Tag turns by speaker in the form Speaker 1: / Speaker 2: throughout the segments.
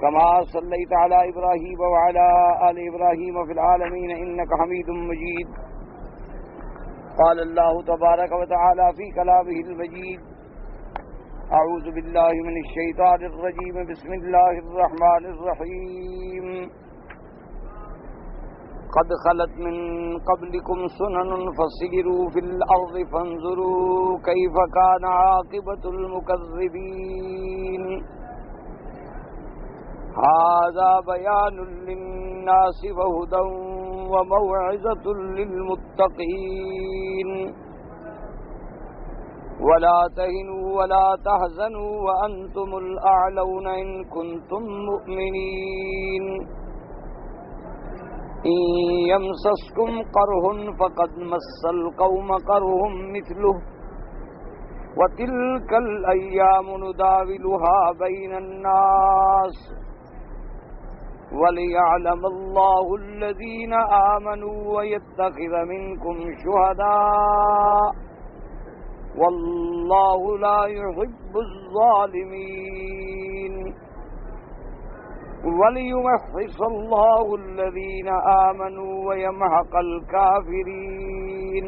Speaker 1: كما صليت على إبراهيم وعلى آل إبراهيم في العالمين إنك حميد مجيد. قال الله تبارك وتعالى في كلامه المجيد: أعوذ بالله من الشيطان الرجيم. بسم الله الرحمن الرحيم. قد خلت من قبلكم سنن فسيروا في الأرض فانظروا كيف كان عاقبة المكذبين. هذا بيان للناس وهدى وموعظة للمتقين. ولا تهنوا ولا تحزنوا وأنتم الأعلون إن كنتم مؤمنين. إن يمسسكم قرح فقد مس القوم قرح مثله وتلك الأيام نداولها بين الناس وليعلم الله الذين آمنوا ويتخذ منكم شهداء والله لا يحب الظالمين. وليمحص الله الذين آمنوا ويمحق الكافرين.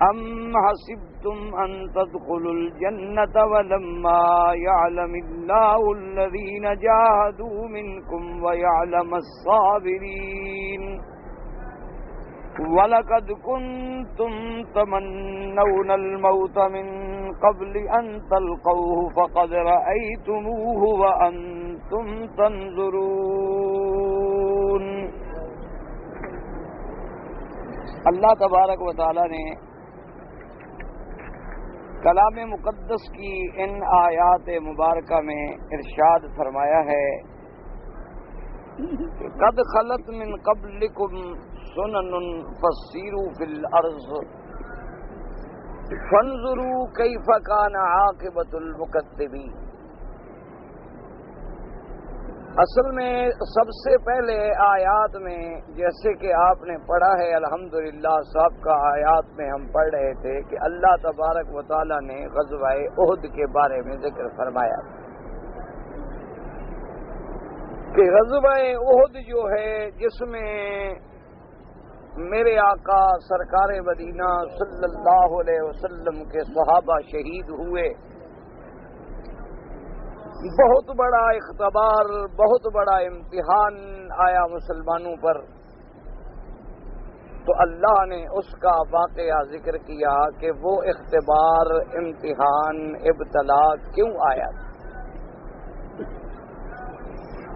Speaker 1: أم حسبتم أن تدخلوا الجنة ولما يعلم الله الذين جاهدوا منكم ويعلم الصابرين. وَلَقَدْ كُنْتُمْ تَمَنَّوْنَ الْمَوْتَ مِنْ قَبْلِ أَنْ تَلْقَوْهُ فَقَدْ رَأَيْتُمُوهُ وَأَنْتُمْ تَنْظُرُونَ. اللہ تبارک و تعالی نے کلام مقدس کی ان آیات مبارکہ میں ارشاد فرمایا ہے: قد خلت من قبلکم سنن فسیروا فی الارض فانظروا کیف کان عاقبۃ المکذبین. اصل میں سب سے پہلے آیات میں جیسے کہ آپ نے پڑھا ہے الحمدللہ صاحب کا آیات میں ہم پڑھ رہے تھے کہ اللہ تبارک و تعالی نے غزوہ احد کے بارے میں ذکر فرمایا کہ غزوہ احد جو ہے جس میں میرے آقا سرکار مدینہ صلی اللہ علیہ وسلم کے صحابہ شہید ہوئے، بہت بڑا اختبار، بہت بڑا امتحان آیا مسلمانوں پر. تو اللہ نے اس کا واقعہ ذکر کیا کہ وہ اختبار، امتحان، ابتلا کیوں آیا،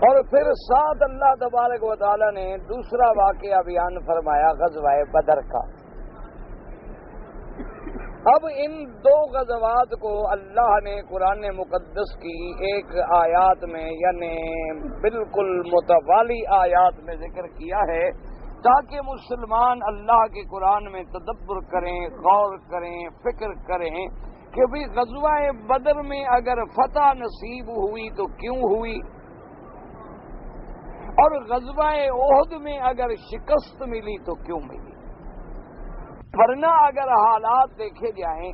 Speaker 1: اور پھر ساتھ اللہ تبارک و تعالی نے دوسرا واقعہ بیان فرمایا غزوہ بدر کا. اب ان دو غزوات کو اللہ نے قرآن مقدس کی ایک آیات میں یعنی بالکل متوالی آیات میں ذکر کیا ہے تاکہ مسلمان اللہ کے قرآن میں تدبر کریں، غور کریں، فکر کریں کہ بھی غزوہ بدر میں اگر فتح نصیب ہوئی تو کیوں ہوئی، اور غزوہ احد میں اگر شکست ملی تو کیوں ملی. ورنہ اگر حالات دیکھے جائیں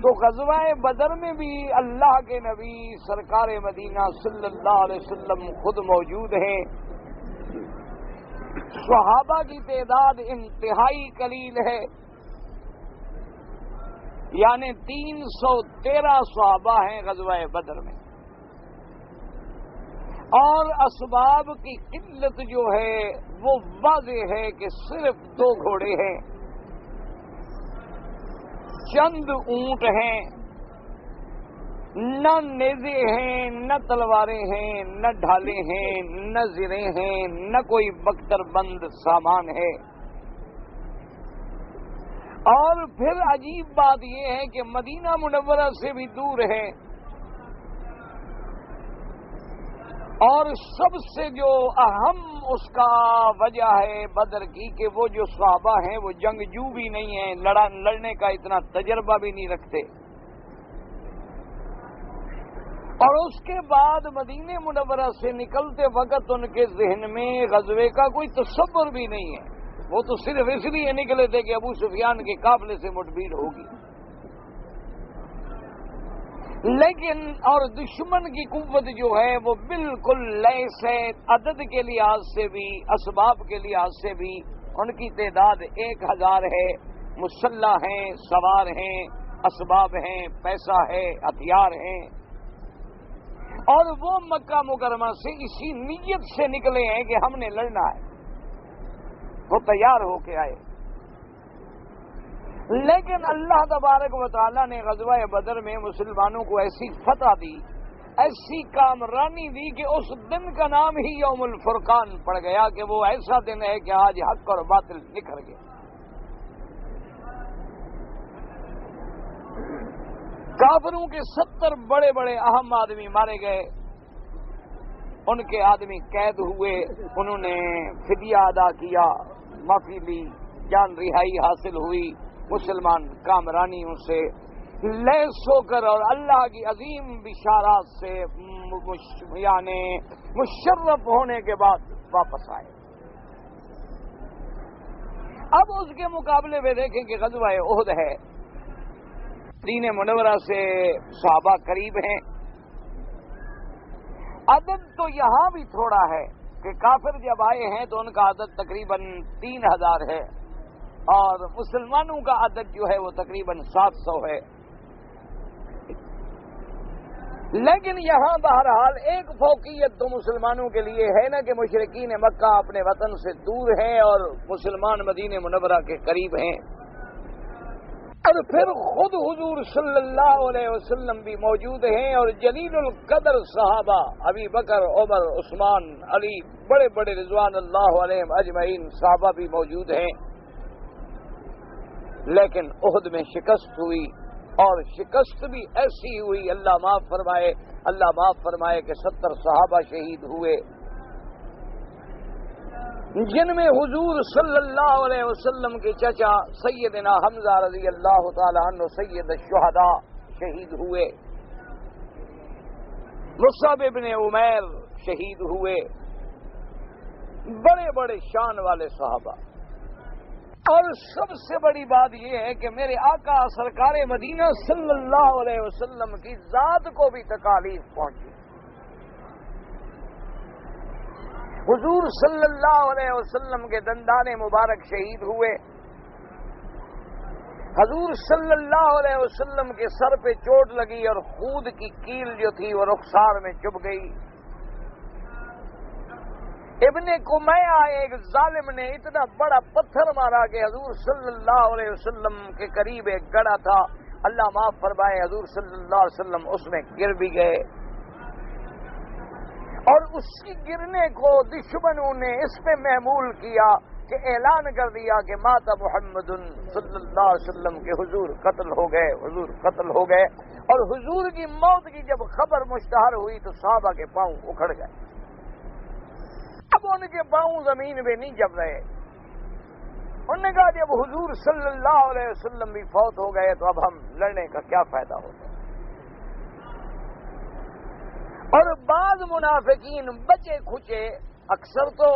Speaker 1: تو غزوہ بدر میں بھی اللہ کے نبی سرکار مدینہ صلی اللہ علیہ وسلم خود موجود ہیں. صحابہ کی تعداد انتہائی قلیل ہے، یعنی 313 صحابہ ہیں غزوہ بدر میں، اور اسباب کی قلت جو ہے وہ واضح ہے کہ صرف 2 گھوڑے ہیں، چند اونٹ ہیں، نہ نیزے ہیں، نہ تلواریں ہیں، نہ ڈھالیں ہیں، نہ زریں ہیں، نہ کوئی بختر بند سامان ہے. اور پھر عجیب بات یہ ہے کہ مدینہ منورہ سے بھی دور ہے، اور سب سے جو اہم اس کا وجہ ہے بدر کی کہ وہ جو صحابہ ہیں وہ جنگجو بھی نہیں ہیں، لڑنے کا اتنا تجربہ بھی نہیں رکھتے. اور اس کے بعد مدینہ منورہ سے نکلتے وقت ان کے ذہن میں غزوے کا کوئی تصور بھی نہیں ہے. وہ تو صرف اس لیے نکلے تھے کہ ابو سفیان کے قافلے سے مٹبھیڑ ہوگی. لیکن اور دشمن کی قوت جو ہے وہ بالکل لیس ہے، عدد کے لحاظ سے بھی اسباب کے لحاظ سے بھی ان کی تعداد 1000 ہے، مسلح ہیں، سوار ہیں، اسباب ہیں، پیسہ ہے، ہتھیار ہیں، اور وہ مکہ مکرمہ سے اسی نیت سے نکلے ہیں کہ ہم نے لڑنا ہے، وہ تیار ہو کے آئے۔ لیکن اللہ تبارک و تعالیٰ نے غزوہ بدر میں مسلمانوں کو ایسی فتح دی، ایسی کامرانی دی کہ اس دن کا نام ہی یوم الفرقان پڑ گیا کہ وہ ایسا دن ہے کہ آج حق اور باطل نکھر گئے۔ کافروں کے 70 بڑے بڑے اہم آدمی مارے گئے، ان کے آدمی قید ہوئے، انہوں نے فدیہ ادا کیا، معافی لی، جان رہائی حاصل ہوئی، مسلمان کامرانیوں سے لیس ہو کر اور اللہ کی عظیم بشارات سے یعنی مشرف ہونے کے بعد واپس آئے۔ اب اس کے مقابلے میں دیکھیں کہ غزوہ احد ہے، مدینہ منورہ سے صحابہ قریب ہیں، عدد تو یہاں بھی تھوڑا ہے کہ کافر جب آئے ہیں تو ان کا عدد تقریباً 3000 ہے اور مسلمانوں کا عدد جو ہے وہ تقریباً 700 ہے۔ لیکن یہاں بہرحال ایک فوقیت تو مسلمانوں کے لیے ہے نا کہ مشرکین مکہ اپنے وطن سے دور ہیں اور مسلمان مدینہ منورہ کے قریب ہیں، اور پھر خود حضور صلی اللہ علیہ وسلم بھی موجود ہیں اور جلیل القدر صحابہ ابی بکر، عمر، عثمان، علی، بڑے بڑے رضوان اللہ علیہم اجمعین صحابہ بھی موجود ہیں۔ لیکن احد میں شکست ہوئی، اور شکست بھی ایسی ہوئی، اللہ معاف فرمائے کہ 70 صحابہ شہید ہوئے، جن میں حضور صلی اللہ علیہ وسلم کے چچا سیدنا حمزہ رضی اللہ تعالی عنہ سید الشہداء شہید ہوئے، مصعب ابن عمیر شہید ہوئے، بڑے بڑے شان والے صحابہ۔ اور سب سے بڑی بات یہ ہے کہ میرے آقا سرکار مدینہ صلی اللہ علیہ وسلم کی ذات کو بھی تکالیف پہنچی۔ حضور صلی اللہ علیہ وسلم کے دندان مبارک شہید ہوئے، حضور صلی اللہ علیہ وسلم کے سر پہ چوٹ لگی اور خود کی کیل جو تھی وہ رخسار میں چبھ گئی۔ ابن کمیہ ایک ظالم نے اتنا بڑا پتھر مارا کہ حضور صلی اللہ علیہ وسلم کے قریب ایک گڑھا تھا، اللہ معاف فرمائے حضور صلی اللہ علیہ وسلم اس میں گر بھی گئے، اور اسی گرنے کو دشمنوں نے اس پہ محمول کیا کہ اعلان کر دیا کہ مات محمد صلی اللہ علیہ وسلم کے حضور قتل ہو گئے، اور حضور کی موت کی جب خبر مشتہر ہوئی تو صحابہ کے پاؤں اکھڑ گئے، اب ان کے پاؤں زمین پہ نہیں جم رہے۔ انہوں نے کہا جب حضور صلی اللہ علیہ وسلم بھی فوت ہو گئے تو اب ہم لڑنے کا کیا فائدہ ہوتا۔ اور بعض منافقین بچے کھچے، اکثر تو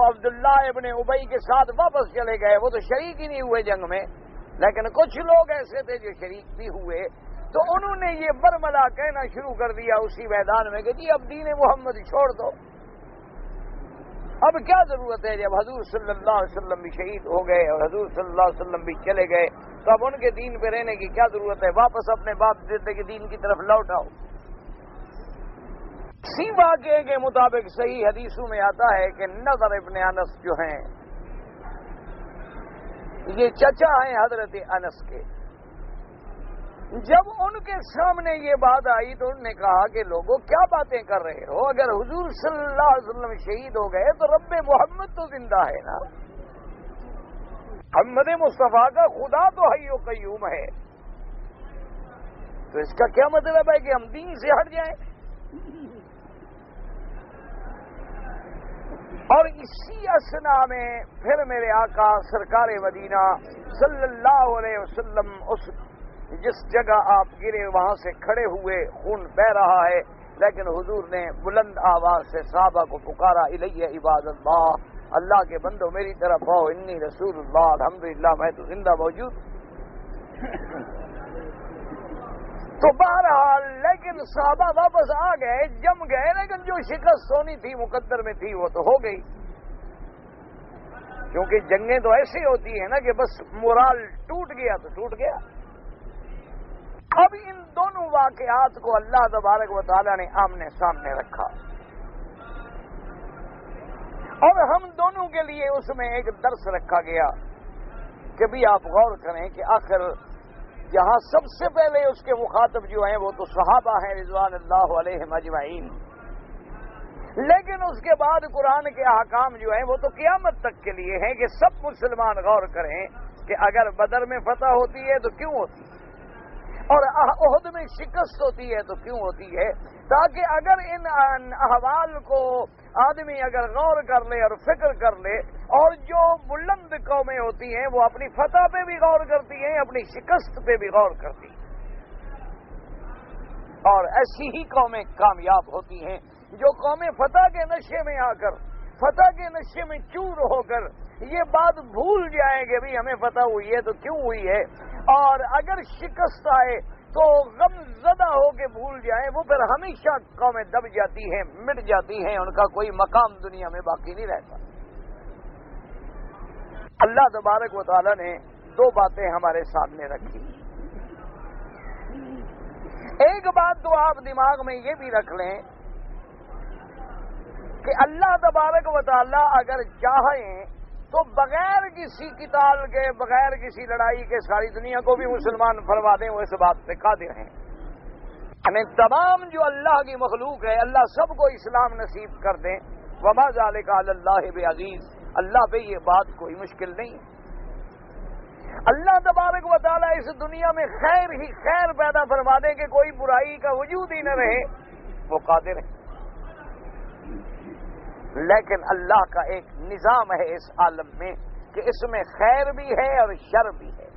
Speaker 1: عبداللہ ابن ابی کے ساتھ واپس چلے گئے، وہ تو شریک ہی نہیں ہوئے جنگ میں، لیکن کچھ لوگ ایسے تھے جو شریک بھی ہوئے، تو انہوں نے یہ برملا کہنا شروع کر دیا اسی میدان میں کہ جی اب دین محمد چھوڑ دو، اب کیا ضرورت ہے، جب حضور صلی اللہ علیہ وسلم بھی شہید ہو گئے اور حضور صلی اللہ علیہ وسلم بھی چلے گئے تو اب ان کے دین پہ رہنے کی کیا ضرورت ہے، واپس اپنے باپ دیتے کے دین کی طرف لوٹ آؤ۔ اسی واقعے کے مطابق صحیح حدیثوں میں آتا ہے کہ نضر ابن انس جو ہیں یہ چچا ہیں حضرت انس کے، جب ان کے سامنے یہ بات آئی تو انہوں نے کہا کہ لوگوں کیا باتیں کر رہے ہو، اگر حضور صلی اللہ علیہ وسلم شہید ہو گئے تو رب محمد تو زندہ ہے نا، محمد مصطفیٰ کا خدا تو حی و قیوم ہے، تو اس کا کیا مطلب ہے کہ ہم دین سے ہٹ جائیں؟ اور اسی اسنا میں پھر میرے آقا سرکار مدینہ صلی اللہ علیہ وسلم اس جس جگہ آپ گرے وہاں سے کھڑے ہوئے، خون بہ رہا ہے، لیکن حضور نے بلند آواز سے صحابہ کو پکارا، الیہ عباد اللہ کے بندو میری طرف آؤ، انی رسول اللہ، الحمدللہ میں تو زندہ موجود۔ تو بہرحال لیکن صحابہ واپس آ گئے، جم گئے، لیکن جو شکست ہونی تھی مقدر میں تھی وہ تو ہو گئی، کیونکہ جنگیں تو ایسی ہوتی ہیں نا کہ بس مورال ٹوٹ گیا تو ٹوٹ گیا۔ اب ان دونوں واقعات کو اللہ تبارک و تعالیٰ نے آمنے سامنے رکھا، اور ہم دونوں کے لیے اس میں ایک درس رکھا گیا کہ بھی آپ غور کریں کہ آخر جہاں سب سے پہلے اس کے مخاطب جو ہیں وہ تو صحابہ ہیں رضوان اللہ علیہم اجمعین، لیکن اس کے بعد قرآن کے احکام جو ہیں وہ تو قیامت تک کے لیے ہیں کہ سب مسلمان غور کریں کہ اگر بدر میں فتح ہوتی ہے تو کیوں ہوتی ہے، اور احد میں شکست ہوتی ہے تو کیوں ہوتی ہے، تاکہ اگر ان احوال کو آدمی اگر غور کر لے اور فکر کر لے، اور جو بلند قومیں ہوتی ہیں وہ اپنی فتح پہ بھی غور کرتی ہیں، اپنی شکست پہ بھی غور کرتی ہیں، اور ایسی ہی قومیں کامیاب ہوتی ہیں جو قومیں فتح کے نشے میں آ کر، فتح کے نشے میں چور ہو کر یہ بات بھول جائیں کہ بھی ہمیں فتح ہوئی ہے تو کیوں ہوئی ہے، اور اگر شکست آئے تو غم زدہ ہو کے بھول جائیں، وہ پھر ہمیشہ قومیں دب جاتی ہیں، مٹ جاتی ہیں، ان کا کوئی مقام دنیا میں باقی نہیں رہتا۔ اللہ تبارک و تعالیٰ نے دو باتیں ہمارے سامنے رکھی۔ ایک بات تو آپ دماغ میں یہ بھی رکھ لیں کہ اللہ تبارک و تعالیٰ اگر چاہیں تو بغیر کسی قتال کے، بغیر کسی لڑائی کے ساری دنیا کو بھی مسلمان فرما دیں، وہ اس بات پہ قادر ہیں۔ یعنی تمام جو اللہ کی مخلوق ہے اللہ سب کو اسلام نصیب کر دیں، وما ذالک علی اللہ بعزیز، اللہ پہ یہ بات کوئی مشکل نہیں ہے۔ اللہ تبارک و تعالیٰ اس دنیا میں خیر ہی خیر پیدا فرما دے کہ کوئی برائی کا وجود ہی نہ رہے، وہ قادر ہے۔ لیکن اللہ کا ایک نظام ہے اس عالم میں کہ اس میں خیر بھی ہے اور شر بھی ہے،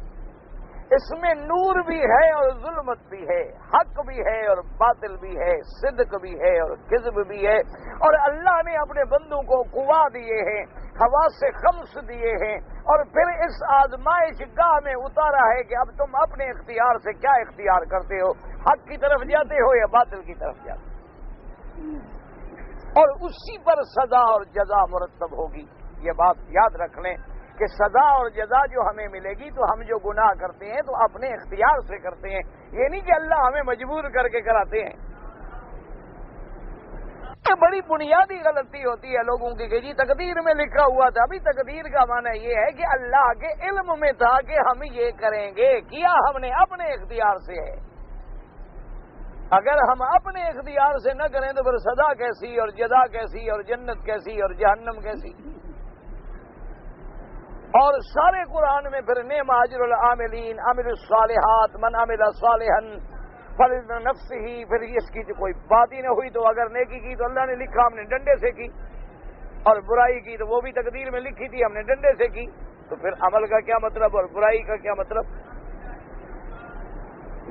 Speaker 1: اس میں نور بھی ہے اور ظلمت بھی ہے، حق بھی ہے اور باطل بھی ہے، صدق بھی ہے اور کذب بھی ہے، اور اللہ نے اپنے بندوں کو قوا دیے ہیں، حواس خمس دیے ہیں، اور پھر اس آزمائش گاہ میں اتارا ہے کہ اب تم اپنے اختیار سے کیا اختیار کرتے ہو، حق کی طرف جاتے ہو یا باطل کی طرف جاتے ہو، اور اسی پر سزا اور جزا مرتب ہوگی۔ یہ بات یاد رکھ لیں کہ سزا اور جزا جو ہمیں ملے گی تو ہم جو گناہ کرتے ہیں تو اپنے اختیار سے کرتے ہیں، یہ نہیں کہ اللہ ہمیں مجبور کر کے کراتے ہیں۔ یہ بڑی بنیادی غلطی ہوتی ہے لوگوں کی کہ جی تقدیر میں لکھا ہوا تھا۔ ابھی تقدیر کا معنی یہ ہے کہ اللہ کے علم میں تھا کہ ہم یہ کریں گے، کیا ہم نے اپنے اختیار سے ہے۔ اگر ہم اپنے اختیار سے نہ کریں تو پھر سزا کیسی اور جزا کیسی اور جنت کیسی اور جہنم کیسی۔ اور سارے قرآن میں پھر نعم اجر العاملین عملوا الصالحات من عمل صالحا فلنفسہ، پھر اس کی تو کوئی بات ہی نہ ہوئی، تو اگر نیکی کی تو اللہ نے لکھا ہم نے ڈنڈے سے کی، اور برائی کی تو وہ بھی تقدیر میں لکھی تھی ہم نے ڈنڈے سے کی، تو پھر عمل کا کیا مطلب اور برائی کا کیا مطلب؟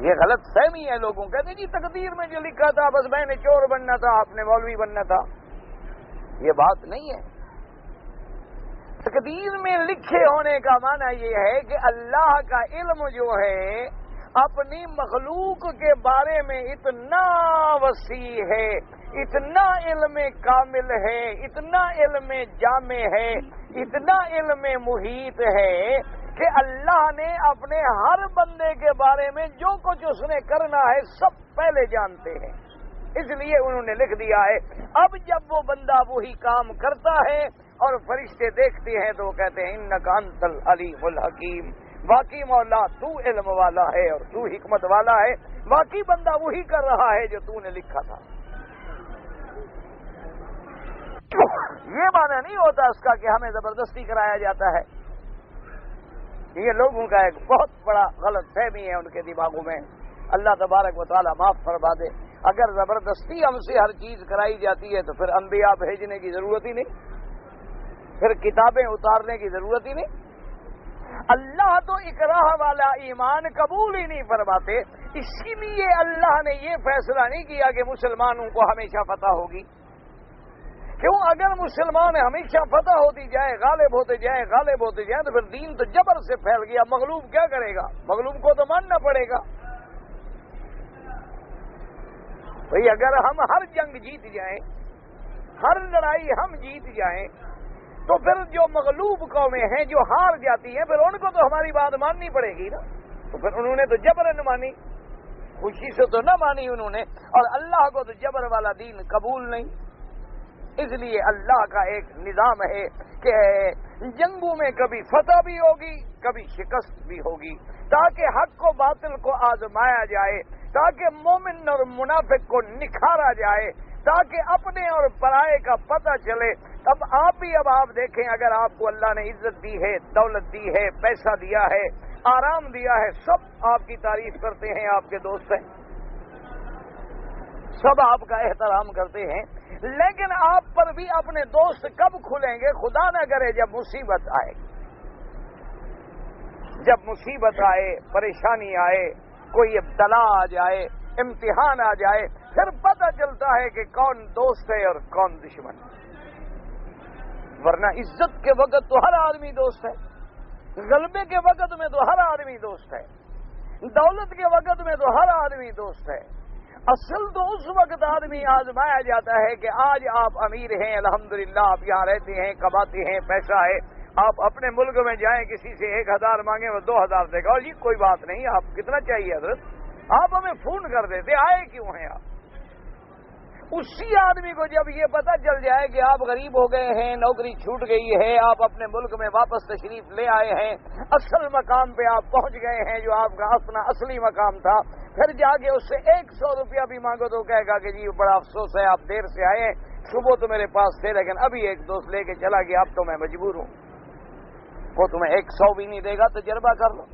Speaker 1: یہ غلط فہمی ہے لوگوں، کہتے جی تقدیر میں جو لکھا تھا بس میں نے چور بننا تھا، آپ نے مولوی بننا تھا۔ یہ بات نہیں ہے۔ تقدیر میں لکھے ہونے کا معنی یہ ہے کہ اللہ کا علم جو ہے اپنی مخلوق کے بارے میں اتنا وسیع ہے، اتنا علم کامل ہے، اتنا علم جامع ہے، اتنا علم محیط ہے کہ اللہ نے اپنے ہر بندے کے بارے میں جو کچھ اس نے کرنا ہے سب پہلے جانتے ہیں، اس لیے انہوں نے لکھ دیا ہے۔ اب جب وہ بندہ وہی کام کرتا ہے اور فرشتے دیکھتے ہیں تو وہ کہتے ہیں انک انت العلیم الحکیم، واقعی مولا تو علم والا ہے اور تو حکمت والا ہے، واقعی بندہ وہی کر رہا ہے جو تو نے لکھا تھا۔ یہ معنی نہیں ہوتا اس کا کہ ہمیں زبردستی کرایا جاتا ہے۔ یہ لوگوں کا ایک بہت بڑا غلط فہمی ہے ان کے دماغوں میں، اللہ تبارک و تعالیٰ معاف فرما دے۔ اگر زبردستی ہم سے ہر چیز کرائی جاتی ہے تو پھر انبیاء بھیجنے کی ضرورت ہی نہیں، پھر کتابیں اتارنے کی ضرورت ہی نہیں۔ اللہ تو اکراہ والا ایمان قبول ہی نہیں فرماتے، اسی لیے اللہ نے یہ فیصلہ نہیں کیا کہ مسلمانوں کو ہمیشہ فتح ہوگی۔ کیوں؟ اگر مسلمان ہمیشہ فتح ہوتی جائے، غالب ہوتے جائیں غالب ہوتے جائیں تو پھر دین تو جبر سے پھیل گیا، مغلوب کیا کرے گا؟ مغلوب کو تو ماننا پڑے گا۔ بھئی اگر ہم ہر جنگ جیت جائیں، ہر لڑائی ہم جیت جائیں، تو پھر جو مغلوب قومیں ہیں جو ہار جاتی ہیں پھر ان کو تو ہماری بات ماننی پڑے گی نا. تو پھر انہوں نے تو جبرن مانی، خوشی سے تو نہ مانی انہوں نے، اور اللہ کو تو جبر والا دین قبول نہیں. اس لیے اللہ کا ایک نظام ہے کہ جنگوں میں کبھی فتح بھی ہوگی کبھی شکست بھی ہوگی، تاکہ حق و باطل کو آزمایا جائے، تاکہ مومن اور منافق کو نکھارا جائے، تاکہ اپنے اور پرائے کا پتہ چلے. اب آپ دیکھیں، اگر آپ کو اللہ نے عزت دی ہے، دولت دی ہے، پیسہ دیا ہے، آرام دیا ہے، سب آپ کی تعریف کرتے ہیں، آپ کے دوست ہیں، سب آپ کا احترام کرتے ہیں، لیکن آپ پر بھی اپنے دوست کب کھلیں گے؟ خدا نہ کرے جب مصیبت آئے. جب مصیبت آئے، پریشانی آئے، کوئی ابتلا آ جائے، امتحان آ جائے، پھر پتہ چلتا ہے کہ کون دوست ہے اور کون دشمن ہے. ورنہ عزت کے وقت تو ہر آدمی دوست ہے، غلبے کے وقت میں تو ہر آدمی دوست ہے، دولت کے وقت میں تو ہر آدمی دوست ہے. اصل تو اس وقت آدمی آزمایا جاتا ہے کہ آج آپ امیر ہیں، الحمدللہ آپ یہاں رہتے ہیں، کماتے ہیں، پیسہ ہے. آپ اپنے ملک میں جائیں، کسی سے 1000 مانگیں وہ 2000 دے گا، اور جی کوئی بات نہیں، آپ کتنا چاہیے حضرت، آپ ہمیں فون کر دیتے، آئے کیوں ہیں آپ. اسی آدمی کو جب یہ پتہ چل جائے کہ آپ غریب ہو گئے ہیں، نوکری چھوٹ گئی ہے، آپ اپنے ملک میں واپس تشریف لے آئے ہیں، اصل مقام پہ آپ پہنچ گئے ہیں جو آپ کا اپنا اصلی مقام تھا، پھر جا کے اس سے 100 روپیہ بھی مانگو تو کہے گا کہ جی بڑا افسوس ہے، آپ دیر سے آئے ہیں، صبح تو میرے پاس تھے لیکن ابھی ایک دوست لے کے چلا گیا، اب تو میں مجبور ہوں. وہ تمہیں 100 بھی نہیں دے گا، تجربہ کر لو.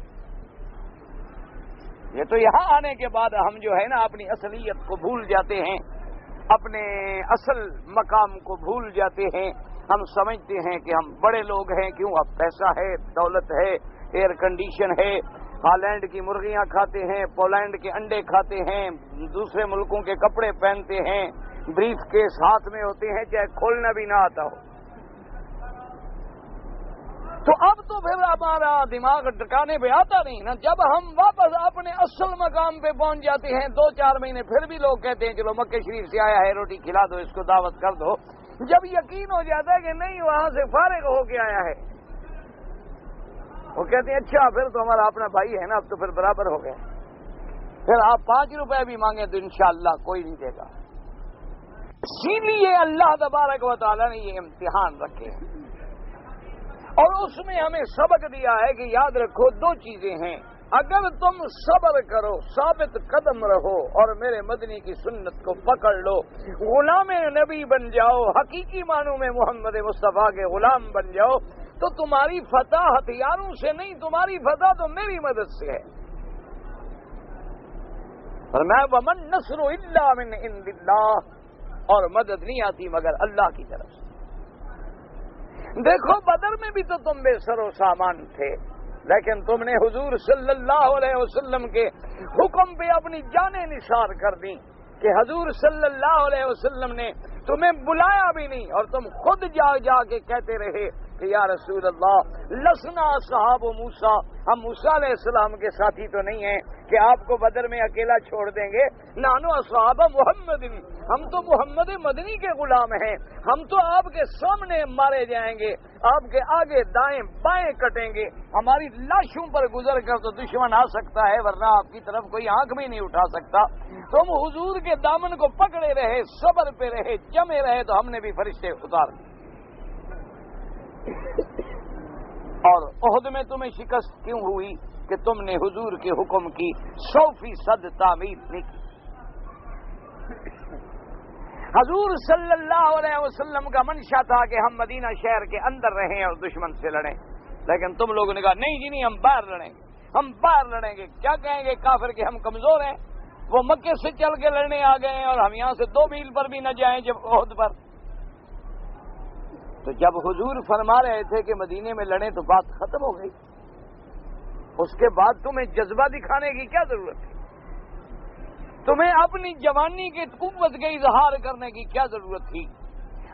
Speaker 1: یہ تو یہاں آنے کے بعد ہم جو ہے نا اپنی اصلیت کو بھول جاتے ہیں، اپنے اصل مقام کو بھول جاتے ہیں. ہم سمجھتے ہیں کہ ہم بڑے لوگ ہیں، کیوں؟ اب پیسہ ہے، دولت ہے، ایئر کنڈیشن ہے، ہالینڈ کی مرغیاں کھاتے ہیں، پولینڈ کے انڈے کھاتے ہیں، دوسرے ملکوں کے کپڑے پہنتے ہیں، بریف کیس ہاتھ میں ہوتے ہیں چاہے کھولنا بھی نہ آتا ہو. تو اب تو پھر ہمارا دماغ ٹکانے پہ آتا نہیں نا. جب ہم واپس اپنے اصل مقام پہ پہنچ جاتے ہیں 2-4 مہینے پھر بھی لوگ کہتے ہیں چلو مکہ شریف سے آیا ہے، روٹی کھلا دو، اس کو دعوت کر دو. جب یقین ہو جاتا ہے کہ نہیں وہاں سے فارغ ہو کے آیا ہے، وہ کہتے ہیں اچھا پھر تو ہمارا اپنا بھائی ہے نا، اب تو پھر برابر ہو گئے. پھر آپ 5 روپے بھی مانگیں تو انشاءاللہ کوئی نہیں دے گا. اسی لیے اللہ تبارک و تعالیٰ نے یہ امتحان رکھے ہیں، اور اس میں ہمیں سبق دیا ہے کہ یاد رکھو 2 چیزیں ہیں. اگر تم صبر کرو، ثابت قدم رہو اور میرے مدنی کی سنت کو پکڑ لو، غلام نبی بن جاؤ، حقیقی معنوں میں محمد مصطفیٰ کے غلام بن جاؤ، تو تمہاری فتح ہتھیاروں سے نہیں، تمہاری فتح تو میری مدد سے ہے. فرمایا ومن نصر الا من عند اللہ، اور مدد نہیں آتی مگر اللہ کی طرف سے. دیکھو بدر میں بھی تو تم بے سر و سامان تھے، لیکن تم نے حضور صلی اللہ علیہ وسلم کے حکم پہ اپنی جانیں نثار کر دی کہ حضور صلی اللہ علیہ وسلم نے تمہیں بلایا بھی نہیں، اور تم خود جا کے کہتے رہے کہ یا رسول اللہ لسنا صحاب موسیٰ، ہم موسیٰ علیہ السلام کے ساتھی تو نہیں ہیں کہ آپ کو بدر میں اکیلا چھوڑ دیں گے. نانو اصحاب محمد، ہم تو محمد مدنی کے غلام ہیں، ہم تو آپ کے سامنے مارے جائیں گے، آپ کے آگے دائیں بائیں کٹیں گے، ہماری لاشوں پر گزر کر تو دشمن آ سکتا ہے ورنہ آپ کی طرف کوئی آنکھ بھی نہیں اٹھا سکتا. تم حضور کے دامن کو پکڑے رہے، صبر پہ رہے، جمے رہے، تو ہم نے بھی فرشتے اتار دیے. اور احد میں تمہیں شکست کیوں ہوئی کہ تم نے حضور کے حکم کی 100% تعمیر نہیں کی. حضور صلی اللہ علیہ وسلم کا منشا تھا کہ ہم مدینہ شہر کے اندر رہیں اور دشمن سے لڑیں، لیکن تم لوگوں نے کہا نہیں جی نہیں، ہم باہر لڑیں گے، ہم باہر لڑیں گے. کیا کہیں گے کافر کہ ہم کمزور ہیں، وہ مکے سے چل کے لڑنے آ گئے ہیں اور ہم یہاں سے 2 میل پر بھی نہ جائیں جب احد پر. تو جب حضور فرما رہے تھے کہ مدینے میں لڑیں تو بات ختم ہو گئی. اس کے بعد تمہیں جذبہ دکھانے کی کیا ضرورت تھی؟ تمہیں اپنی جوانی کی قوت کے اظہار کرنے کی کیا ضرورت تھی؟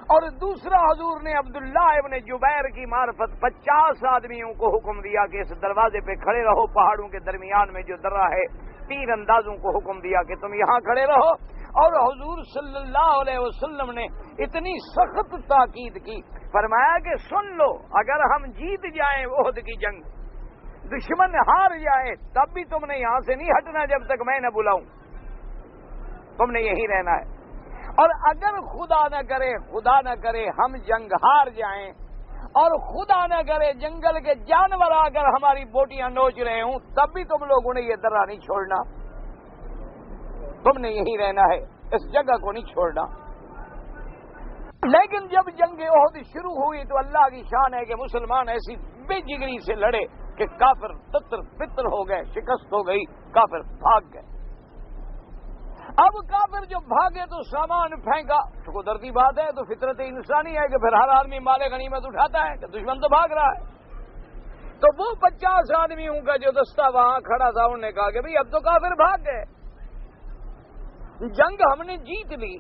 Speaker 1: اور دوسرا حضور نے عبداللہ ابن جبیر کی معرفت 50 آدمیوں کو حکم دیا کہ اس دروازے پہ کھڑے رہو، پہاڑوں کے درمیان میں جو درہ ہے، تیر اندازوں کو حکم دیا کہ تم یہاں کھڑے رہو، اور حضور صلی اللہ علیہ وسلم نے اتنی سخت تاکید کی، فرمایا کہ سن لو، اگر ہم جیت جائیں احد کی جنگ، دشمن ہار جائے، تب بھی تم نے یہاں سے نہیں ہٹنا جب تک میں نہ بلاؤں، تم نے یہی رہنا ہے۔ اور اگر خدا نہ کرے ہم جنگ ہار جائیں، اور خدا نہ کرے جنگل کے جانور آ کر ہماری بوٹیاں نوچ رہے ہوں، تب بھی تم لوگوں نے یہ درہ نہیں چھوڑنا، تم نے یہی رہنا ہے، اس جگہ کو نہیں چھوڑنا۔ لیکن جب جنگ احد شروع ہوئی تو اللہ کی شان ہے کہ مسلمان ایسی بے جگری سے لڑے کہ کافر تتر پتر ہو گئے، شکست ہو گئی، کافر بھاگ گئے۔ اب کافر جو بھاگے تو سامان پھینکا، تو قدرتی بات ہے، تو فطرت انسانی ہے کہ پھر ہر آدمی مال غنیمت اٹھاتا ہے کہ دشمن تو بھاگ رہا ہے۔ تو وہ 50 آدمیوں کا جو دستہ وہاں کھڑا تھا، انہوں نے کہا کہ بھئی اب تو کافر بھاگ گئے، جنگ ہم نے جیت لی۔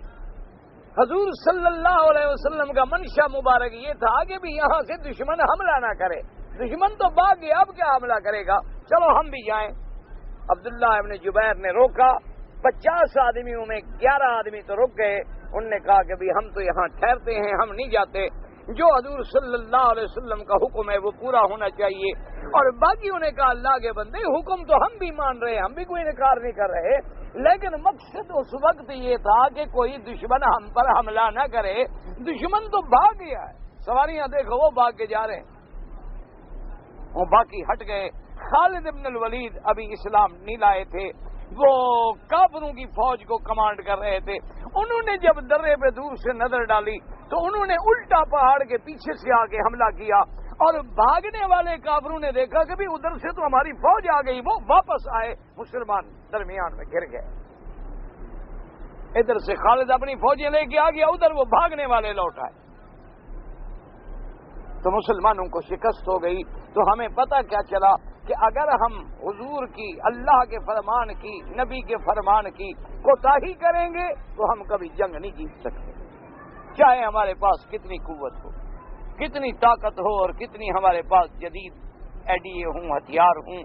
Speaker 1: حضور صلی اللہ علیہ وسلم کا منشا مبارک یہ تھا کہ بھی یہاں سے دشمن حملہ نہ کرے، دشمن تو بھاگ گیا، اب کیا حملہ کرے گا، چلو ہم بھی جائیں۔ عبداللہ ابن جبیر نے روکا، 50 آدمیوں میں 11 آدمی تو رک گئے، انہوں نے کہا کہ بھی ہم تو یہاں ٹھہرتے ہیں، ہم نہیں جاتے، جو حضور صلی اللہ علیہ وسلم کا حکم ہے وہ پورا ہونا چاہیے۔ اور باقیوں نے کہا اللہ کے بندے، حکم تو ہم بھی مان رہے ہیں، ہم بھی کوئی انکار نہیں کر رہے، لیکن مقصد اس وقت یہ تھا کہ کوئی دشمن ہم پر حملہ نہ کرے، دشمن تو بھاگ گیا ہے، سواریاں دیکھو وہ بھاگ کے جا رہے ہیں، وہ باقی ہٹ گئے۔ خالد ابن الولید ابھی اسلام نہیں لائے تھے، وہ کافروں کی فوج کو کمانڈ کر رہے تھے، انہوں نے جب درے پہ دور سے نظر ڈالی تو انہوں نے الٹا پہاڑ کے پیچھے سے آ کے حملہ کیا، اور بھاگنے والے کافروں نے دیکھا کہ بھی ادھر سے تو ہماری فوج آ گئی، وہ واپس آئے، مسلمان درمیان میں گر گئے۔ ادھر سے خالد اپنی فوجیں لے کے آ گیا، ادھر وہ بھاگنے والے لوٹ آئے، تو مسلمانوں کو شکست ہو گئی۔ تو ہمیں پتہ کیا چلا کہ اگر ہم حضور کی، اللہ کے فرمان کی، نبی کے فرمان کی کوتاہی کریں گے تو ہم کبھی جنگ نہیں جیت سکتے، چاہے ہمارے پاس کتنی قوت ہو، کتنی طاقت ہو، اور کتنی ہمارے پاس جدید ایڈیے ہوں، ہتھیار ہوں۔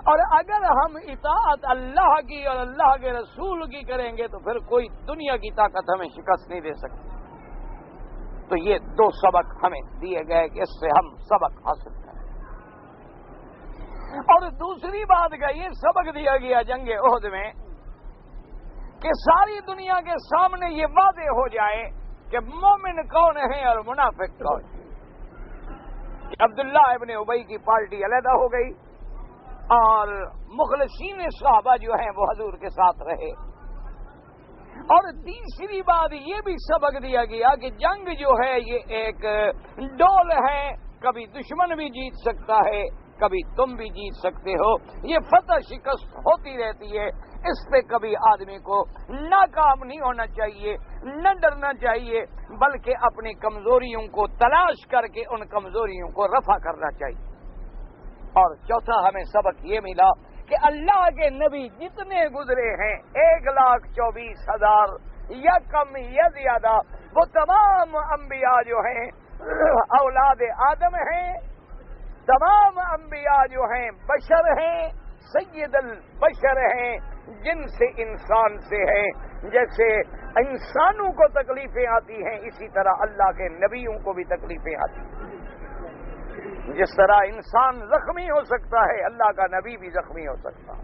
Speaker 1: اور اگر ہم اطاعت اللہ کی اور اللہ کے رسول کی کریں گے تو پھر کوئی دنیا کی طاقت ہمیں شکست نہیں دے سکتی۔ تو یہ 2 سبق ہمیں دیے گئے کہ اس سے ہم سبق حاصل کریں۔ اور دوسری بات کا یہ سبق دیا گیا جنگ احد میں کہ ساری دنیا کے سامنے یہ واضح ہو جائے کہ مومن کون ہے اور منافق کون ہے۔ عبداللہ ابن ابی کی پارٹی علیحدہ ہو گئی، اور مخلصین صحابہ جو ہیں وہ حضور کے ساتھ رہے۔ اور تیسری بات یہ بھی سبق دیا گیا کہ جنگ جو ہے یہ ایک ڈول ہے، کبھی دشمن بھی جیت سکتا ہے، کبھی تم بھی جیت سکتے ہو، یہ فتح شکست ہوتی رہتی ہے، اس پہ کبھی آدمی کو ناکام نہیں ہونا چاہیے، نہ ڈرنا چاہیے، بلکہ اپنی کمزوریوں کو تلاش کر کے ان کمزوریوں کو رفع کرنا چاہیے۔ اور چوتھا ہمیں سبق یہ ملا کہ اللہ کے نبی جتنے گزرے ہیں 1,24,000 یا کم یا زیادہ، وہ تمام انبیاء جو ہیں اولاد آدم ہیں، تمام انبیاء جو ہیں بشر ہیں، سید البشر ہیں، جن سے انسان سے ہیں۔ جیسے انسانوں کو تکلیفیں آتی ہیں اسی طرح اللہ کے نبیوں کو بھی تکلیفیں آتی ہیں۔ جس طرح انسان زخمی ہو سکتا ہے، اللہ کا نبی بھی زخمی ہو سکتا ہے۔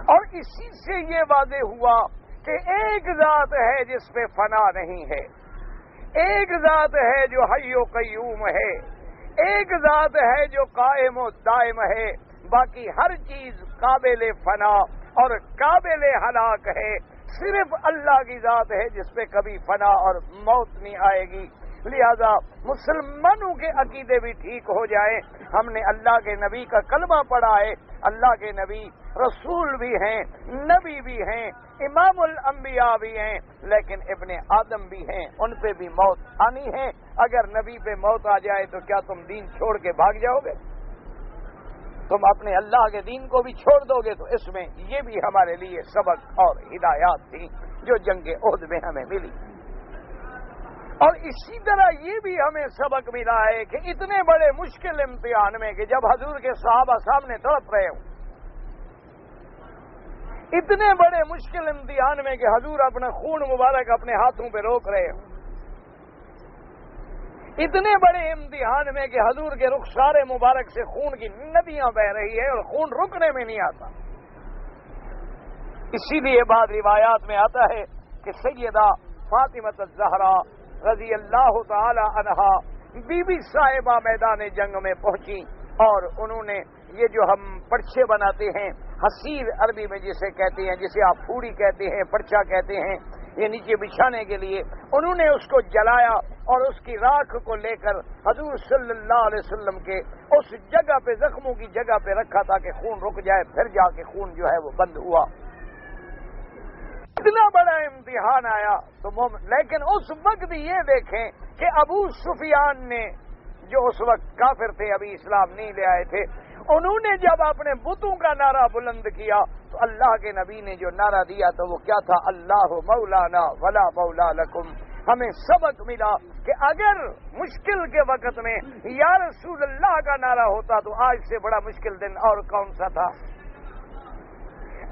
Speaker 1: اور اسی سے یہ واضح ہوا کہ ایک ذات ہے جس پہ فنا نہیں ہے، ایک ذات ہے جو حی و قیوم ہے، ایک ذات ہے جو قائم و دائم ہے، باقی ہر چیز قابل فنا اور قابل ہلاک ہے، صرف اللہ کی ذات ہے جس پہ کبھی فنا اور موت نہیں آئے گی۔ لہذا مسلمانوں کے عقیدے بھی ٹھیک ہو جائیں۔ ہم نے اللہ کے نبی کا کلمہ پڑھا ہے، اللہ کے نبی رسول بھی ہیں، نبی بھی ہیں، امام الانبیاء بھی ہیں، لیکن ابن آدم بھی ہیں، ان پہ بھی موت آنی ہے۔ اگر نبی پہ موت آ جائے تو کیا تم دین چھوڑ کے بھاگ جاؤ گے؟ تم اپنے اللہ کے دین کو بھی چھوڑ دو گے۔ تو اس میں یہ بھی ہمارے لیے سبق اور ہدایات تھی جو جنگ احد میں ہمیں ملی۔ اور اسی طرح یہ بھی ہمیں سبق ملا ہے کہ اتنے بڑے مشکل امتحان میں کہ جب حضور کے صحابہ سامنے تڑپ رہے ہوں، اتنے بڑے مشکل امتحان میں کہ حضور اپنا خون مبارک اپنے ہاتھوں پہ روک رہے ہوں، اتنے بڑے امتحان میں کہ حضور کے رخسار مبارک سے خون کی ندیاں بہ رہی ہے اور خون رکنے میں نہیں آتا۔ اسی لیے بعض روایات میں آتا ہے کہ سیدہ فاطمہ الزہرا رضی اللہ تعالی عنہا بی بی صاحبہ میدان جنگ میں پہنچی اور انہوں نے یہ جو ہم پرچے بناتے ہیں، حصیر عربی میں جسے کہتے ہیں، جسے آپ پھوڑی کہتے ہیں، پرچا کہتے ہیں، یہ نیچے بچھانے کے لیے، انہوں نے اس کو جلایا اور اس کی راکھ کو لے کر حضور صلی اللہ علیہ وسلم کے اس جگہ پہ، زخموں کی جگہ پہ رکھا تاکہ خون رک جائے، پھر جا کے خون جو ہے وہ بند ہوا۔ اتنا بڑا امتحان آیا تو لیکن اس وقت یہ دیکھیں کہ ابو سفیان نے، جو اس وقت کافر تھے، ابھی اسلام نہیں لے آئے تھے، انہوں نے جب اپنے بتوں کا نعرہ بلند کیا تو اللہ کے نبی نے جو نعرہ دیا تو وہ کیا تھا؟ اللہ مولانا ولا مولا لکم۔ ہمیں سبق ملا کہ اگر مشکل کے وقت میں یا رسول اللہ کا نعرہ ہوتا تو آج سے بڑا مشکل دن اور کون سا تھا؟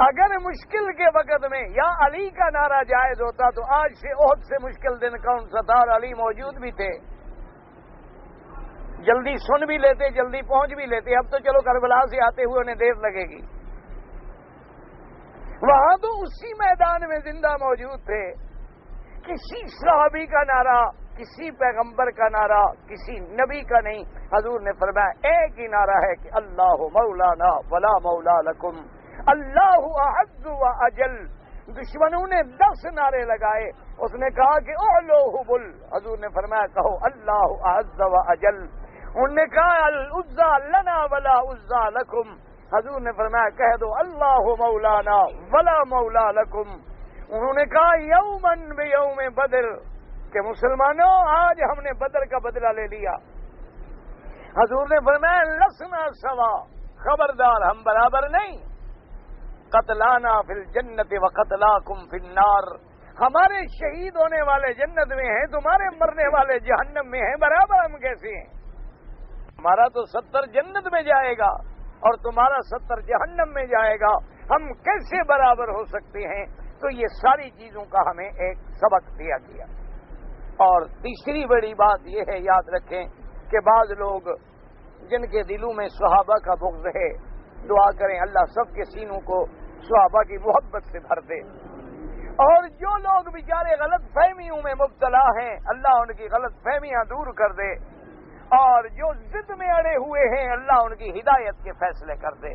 Speaker 1: اگر مشکل کے وقت میں یا علی کا نعرہ جائز ہوتا تو آج سے احد سے مشکل دن کون سا تھا؟ اور علی موجود بھی تھے، جلدی سن بھی لیتے، جلدی پہنچ بھی لیتے۔ اب تو چلو کربلا سے آتے ہوئے انہیں دیر لگے گی، وہاں تو اسی میدان میں زندہ موجود تھے۔ کسی صحابی کا نعرہ، کسی پیغمبر کا نعرہ، کسی نبی کا نہیں، حضور نے فرمایا ایک ہی نعرہ ہے کہ اللہ مولانا ولا مولا لکم، اللہ اعز و اجل۔ دشمنوں نے 10 نعرے لگائے، اس نے کہا کہ اعلو حبل، حضور نے فرمایا کہو اللہ اعز و اجل۔ انہوں نے کہا العزا لنا ولا عزا لکم، حضور نے فرمایا کہہ دو اللہ مولانا ولا مولا لکم۔ انہوں نے کہا یومن بیوم بدر، کہ مسلمانوں آج ہم نے بدر کا بدلہ لے لیا۔ حضور نے فرمایا لسنا سوا، خبردار ہم برابر نہیں، قتلانا فی الجنت و قتلاکم فی النار، ہمارے شہید ہونے والے جنت میں ہیں، تمہارے مرنے والے جہنم میں ہیں، برابر ہم کیسے ہیں؟ ہمارا تو 70 جنت میں جائے گا اور تمہارا 70 جہنم میں جائے گا، ہم کیسے برابر ہو سکتے ہیں؟ تو یہ ساری چیزوں کا ہمیں ایک سبق دیا گیا۔ اور تیسری بڑی بات یہ ہے، یاد رکھیں کہ بعض لوگ جن کے دلوں میں صحابہ کا بغض ہے، دعا کریں اللہ سب کے سینوں کو صحابہ کی محبت سے بھر دے، اور جو لوگ بیچارے غلط فہمیوں میں مبتلا ہیں اللہ ان کی غلط فہمیاں دور کر دے، اور جو ضد میں اڑے ہوئے ہیں اللہ ان کی ہدایت کے فیصلے کر دے۔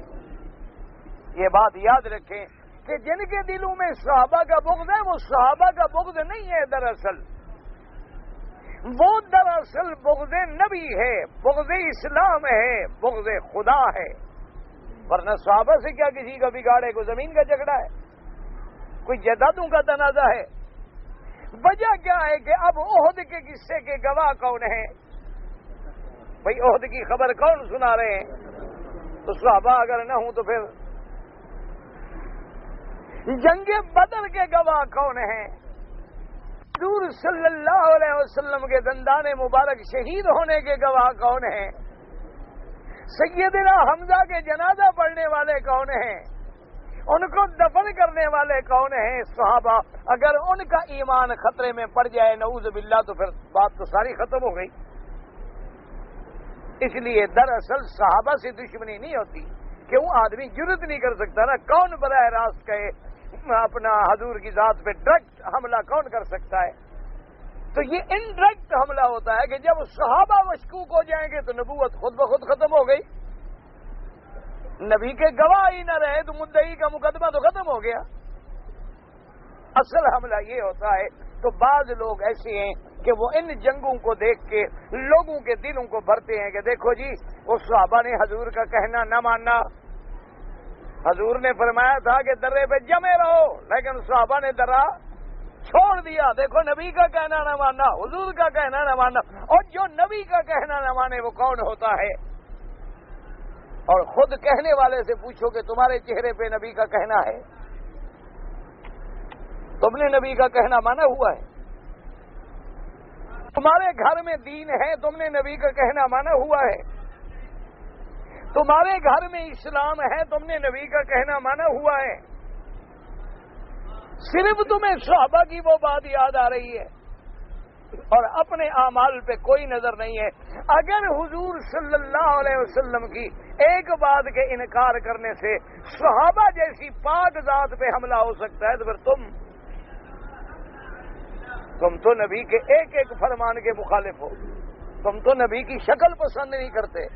Speaker 1: یہ بات یاد رکھیں کہ جن کے دلوں میں صحابہ کا بغض ہے، وہ صحابہ کا بغض نہیں ہے، دراصل وہ دراصل بغض نبی ہے، بغض اسلام ہے، بغض خدا ہے۔ ورنہ صحابہ سے کیا کسی کا بگاڑے؟ کوئی زمین کا جھگڑا ہے؟ کوئی جائیدادوں کا تنازع ہے؟ وجہ کیا ہے کہ اب احد کے قصے کے گواہ کون ہیں؟ بھئی احد کی خبر کون سنا رہے ہیں؟ تو صحابہ اگر نہ ہوں تو پھر جنگ بدر کے گواہ کون ہیں؟ حضور صلی اللہ علیہ وسلم کے دندان مبارک شہید ہونے کے گواہ کون ہیں؟ سیدنا حمزہ کے جنازہ پڑھنے والے کون ہیں؟ ان کو دفن کرنے والے کون ہیں؟ صحابہ۔ اگر ان کا ایمان خطرے میں پڑ جائے نعوذ باللہ تو پھر بات تو ساری ختم ہو گئی۔ اس لیے دراصل صحابہ سے دشمنی نہیں ہوتی، کیوں؟ آدمی جرت نہیں کر سکتا نا، کون براہ راست کہے اپنا حضور کی ذات پہ ڈائریکٹ حملہ کون کر سکتا ہے؟ تو یہ انڈائریکٹ حملہ ہوتا ہے کہ جب صحابہ مشکوک ہو جائیں گے تو نبوت خود بخود ختم ہو گئی، نبی کے گواہ ہی نہ رہے تو مدعی کا مقدمہ تو ختم ہو گیا۔ اصل حملہ یہ ہوتا ہے۔ تو بعض لوگ ایسے ہیں کہ وہ ان جنگوں کو دیکھ کے لوگوں کے دلوں کو بھرتے ہیں کہ دیکھو جی وہ صحابہ نے حضور کا کہنا نہ ماننا، حضور نے فرمایا تھا کہ درے پہ جمے رہو، لیکن صحابہ نے درا چھوڑ دیا، دیکھو نبی کا کہنا نہ ماننا، حضور کا کہنا نہ ماننا۔ اور جو نبی کا کہنا نہ مانے وہ کون ہوتا ہے؟ اور خود کہنے والے سے پوچھو کہ تمہارے چہرے پہ نبی کا کہنا ہے؟ تم نے نبی کا کہنا مانا ہوا ہے؟ تمہارے گھر میں دین ہے، تم نے نبی کا کہنا مانا ہوا ہے؟ تمہارے گھر میں اسلام ہے، تم نے نبی کا کہنا مانا ہوا ہے؟ صرف تمہیں صحابہ کی وہ بات یاد آ رہی ہے اور اپنے اعمال پہ کوئی نظر نہیں ہے. اگر حضور صلی اللہ علیہ وسلم کی ایک بات کے انکار کرنے سے صحابہ جیسی پاک ذات پہ حملہ ہو سکتا ہے تو پھر تم تو نبی کے ایک ایک فرمان کے مخالف ہو. تم تو نبی کی شکل پسند نہیں کرتے,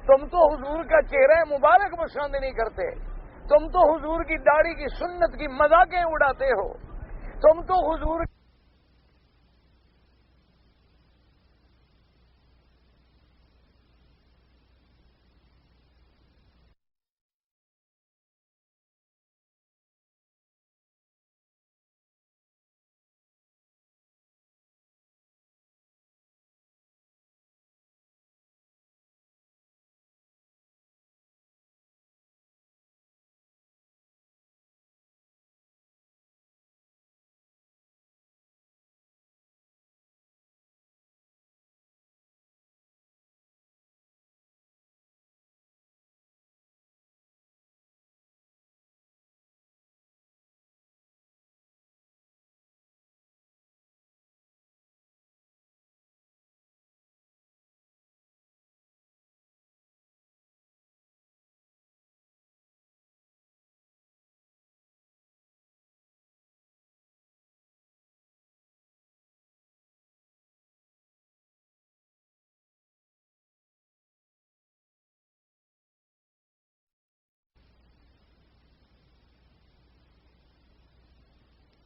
Speaker 1: تم تو حضور کا چہرہ مبارک پسند نہیں کرتے, تم تو حضور کی داڑھی کی سنت کی مذاقیں اڑاتے ہو, تم تو حضور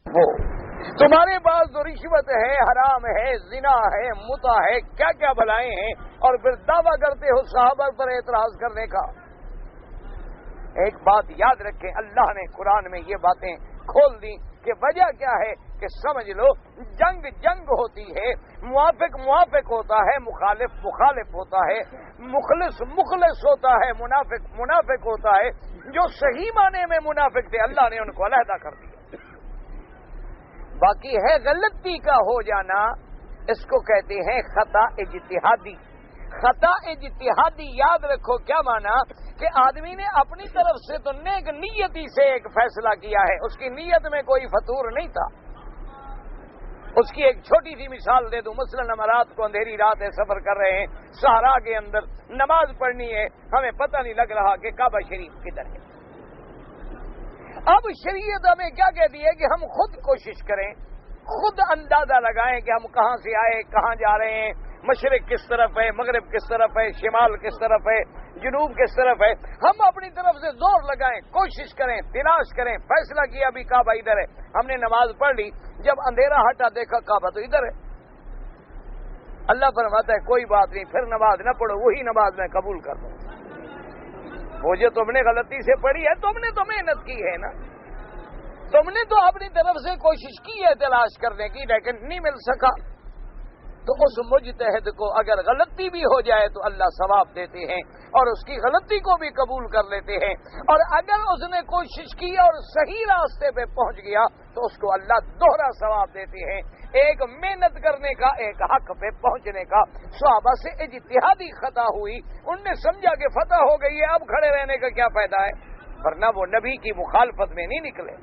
Speaker 1: ہو. تمہارے پاس تو رشوت ہے, حرام ہے, زنا ہے, متا ہے, کیا کیا بلائیں ہیں, اور پھر دعویٰ کرتے ہو صحابہ پر اعتراض کرنے کا. ایک بات یاد رکھیں, اللہ نے قرآن میں یہ باتیں کھول دی کہ وجہ کیا ہے کہ سمجھ لو جنگ ہوتی ہے, موافق ہوتا ہے, مخالف ہوتا ہے, مخلص ہوتا ہے, منافق ہوتا ہے. جو صحیح معنی میں منافق تھے اللہ نے ان کو علیحدہ کر دیا. باقی ہے غلطی کا ہو جانا, اس کو کہتے ہیں خطا اجتہادی. خطا اجتہادی یاد رکھو کیا مانا کہ آدمی نے اپنی طرف سے تو نیک نیتی سے ایک فیصلہ کیا ہے, اس کی نیت میں کوئی فطور نہیں تھا. اس کی ایک چھوٹی سی مثال دے دوں. مثلاً ہم رات کو اندھیری رات ہے, سفر کر رہے ہیں, صحرا کے اندر نماز پڑھنی ہے, ہمیں پتہ نہیں لگ رہا کہ کعبہ شریف کدھر ہے. اب شریعت ہمیں کیا کہتی ہے کہ ہم خود کوشش کریں, خود اندازہ لگائیں کہ ہم کہاں سے آئے, کہاں جا رہے ہیں, مشرق کس طرف ہے, مغرب کس طرف ہے, شمال کس طرف ہے, جنوب کس طرف ہے. ہم اپنی طرف سے زور لگائیں, کوشش کریں, تلاش کریں. فیصلہ کیا بھی کعبہ ادھر ہے, ہم نے نماز پڑھ لی, جب اندھیرا ہٹا دیکھا کعبہ تو ادھر ہے. اللہ فرماتا ہے کوئی بات نہیں, پھر نماز نہ پڑھو, وہی نماز میں قبول کر دوں. وہ جو تم نے غلطی سے پڑھی ہے, تم نے تو محنت کی ہے نا, تم نے تو اپنی طرف سے کوشش کی ہے تلاش کرنے کی, لیکن نہیں مل سکا. تو اس مجتہد کو اگر غلطی بھی ہو جائے تو اللہ ثواب دیتے ہیں اور اس کی غلطی کو بھی قبول کر لیتے ہیں. اور اگر اس نے کوشش کی اور صحیح راستے پہ پہنچ گیا تو اس کو اللہ دوہرا ثواب دیتے ہیں, ایک محنت کرنے کا, ایک حق پہ پہنچنے کا. صحابہ سے اجتہادی خطا ہوئی, ان نے سمجھا کہ فتح ہو گئی ہے, اب کھڑے رہنے کا کیا فائدہ ہے, ورنہ وہ نبی کی مخالفت میں نہیں نکلے.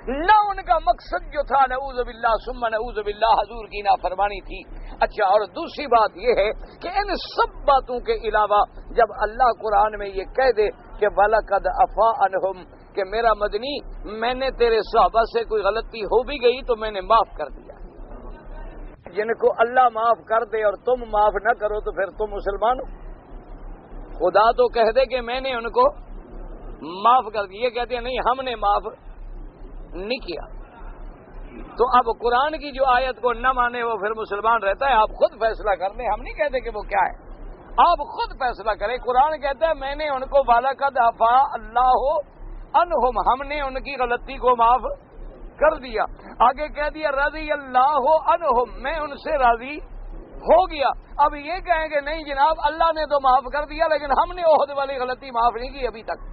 Speaker 1: نہ ان کا مقصد جو تھا نعوذ باللہ ثم نعوذ باللہ حضور کی نافرمانی تھی. اچھا, اور دوسری بات یہ ہے کہ ان سب باتوں کے علاوہ جب اللہ قرآن میں یہ کہہ دے کہ وَلَقَدْ عَفَا عَنْهُمْ, کہ میرا مدنی میں نے تیرے صحابہ سے کوئی غلطی ہو بھی گئی تو میں نے معاف کر دیا. جن کو اللہ معاف کر دے اور تم معاف نہ کرو تو پھر تم مسلمان ہو. خدا تو کہہ دے کہ میں نے ان کو معاف کر دیا, یہ کہتے ہیں نہیں ہم نے معاف نہیں کیا. تو اب قرآن کی جو آیت کو نہ مانے وہ پھر مسلمان رہتا ہے. آپ خود فیصلہ کر لیں, ہم نہیں کہتے کہ وہ کیا ہے, آپ خود فیصلہ کریں. قرآن کہتا ہے میں نے ان کو وَلَقَدْ عَفَا اللَّهُ عَنْهُمْ, ہم نے ان کی غلطی کو معاف کر دیا. آگے کہہ دیا رضی اللہ عنہم, میں ان سے راضی ہو گیا. اب یہ کہیں کہ نہیں جناب اللہ نے تو معاف کر دیا لیکن ہم نے عہد والی غلطی معاف نہیں کی ابھی تک.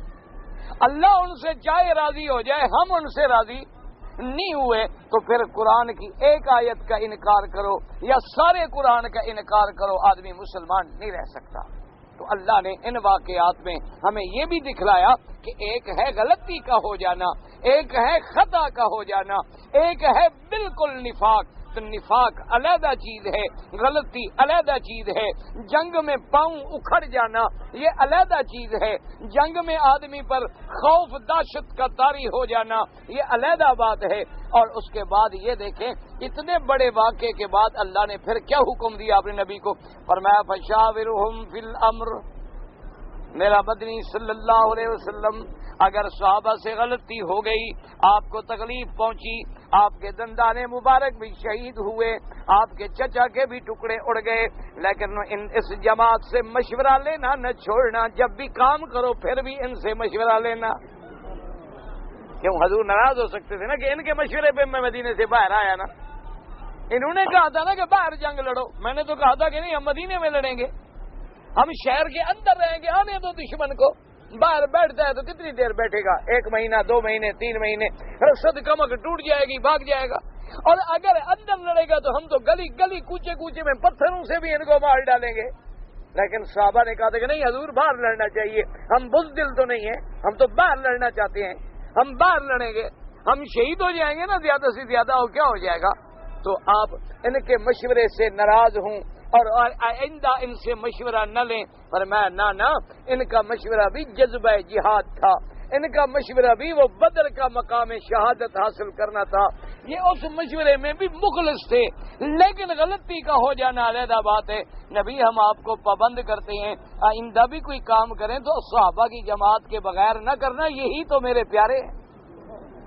Speaker 1: اللہ ان سے چاہے راضی ہو جائے, ہم ان سے راضی نہیں ہوئے, تو پھر قرآن کی ایک آیت کا انکار کرو یا سارے قرآن کا انکار کرو, آدمی مسلمان نہیں رہ سکتا. تو اللہ نے ان واقعات میں ہمیں یہ بھی دکھلایا کہ ایک ہے غلطی کا ہو جانا، ایک ہے خطا کا ہو جانا، ایک ہے بالکل نفاق۔ تو نفاق علیحدہ چیز ہے، غلطی علیحدہ چیز ہے، جنگ میں پاؤں اکھڑ جانا یہ علیحدہ چیز ہے، جنگ میں آدمی پر خوف دہشت کا طاری ہو جانا یہ علیحدہ بات ہے۔ اور اس کے بعد یہ دیکھیں اتنے بڑے واقعے کے بعد اللہ نے پھر کیا حکم دیا اپنے نبی کو، فرمایا فشاورہم فی الامر۔ میرا مدنی صلی اللہ علیہ وسلم اگر صحابہ سے غلطی ہو گئی، آپ کو تکلیف پہنچی، آپ کے دندان مبارک بھی شہید ہوئے، آپ کے چچا کے بھی ٹکڑے اڑ گئے، لیکن اس جماعت سے مشورہ لینا نہ چھوڑنا، جب بھی کام کرو پھر بھی ان سے مشورہ لینا۔ کیوں حضور ناراض ہو سکتے تھے نا کہ ان کے مشورے پہ میں مدینے سے باہر آیا نا، انہوں نے کہا تھا نا کہ باہر جنگ لڑو، میں نے تو کہا تھا کہ نہیں ہم مدینے میں لڑیں گے، ہم شہر کے اندر رہیں گے، آنے دو دشمن کو، باہر بیٹھتا ہے تو کتنی دیر بیٹھے گا، 1 مہینہ 2 مہینے 3 مہینے، رسد کمک ٹوٹ جائے گی، بھاگ جائے گا۔ اور اگر اندر لڑے گا تو ہم تو گلی گلی کوچے کوچے میں پتھروں سے بھی ان کو مار ڈالیں گے۔ لیکن صحابہ نے کہا تھا کہ نہیں حضور باہر لڑنا چاہیے، ہم بزدل تو نہیں ہیں، ہم تو باہر لڑنا چاہتے ہیں، ہم باہر لڑیں گے، ہم شہید ہو جائیں گے نا زیادہ سے زیادہ، اور کیا ہو جائے گا۔ تو آپ ان کے مشورے سے ناراض ہوں اور آئندہ ان سے مشورہ نہ لیں، فرمایا نہ ان کا مشورہ بھی جذبہ جہاد تھا، ان کا مشورہ بھی وہ بدر کا مقام شہادت حاصل کرنا تھا، یہ اس مشورے میں بھی مخلص تھے، لیکن غلطی کا ہو جانا علیحدہ بات ہے۔ نبی ہم آپ کو پابند کرتے ہیں آئندہ بھی کوئی کام کریں تو صحابہ کی جماعت کے بغیر نہ کرنا، یہی تو میرے پیارے ہیں۔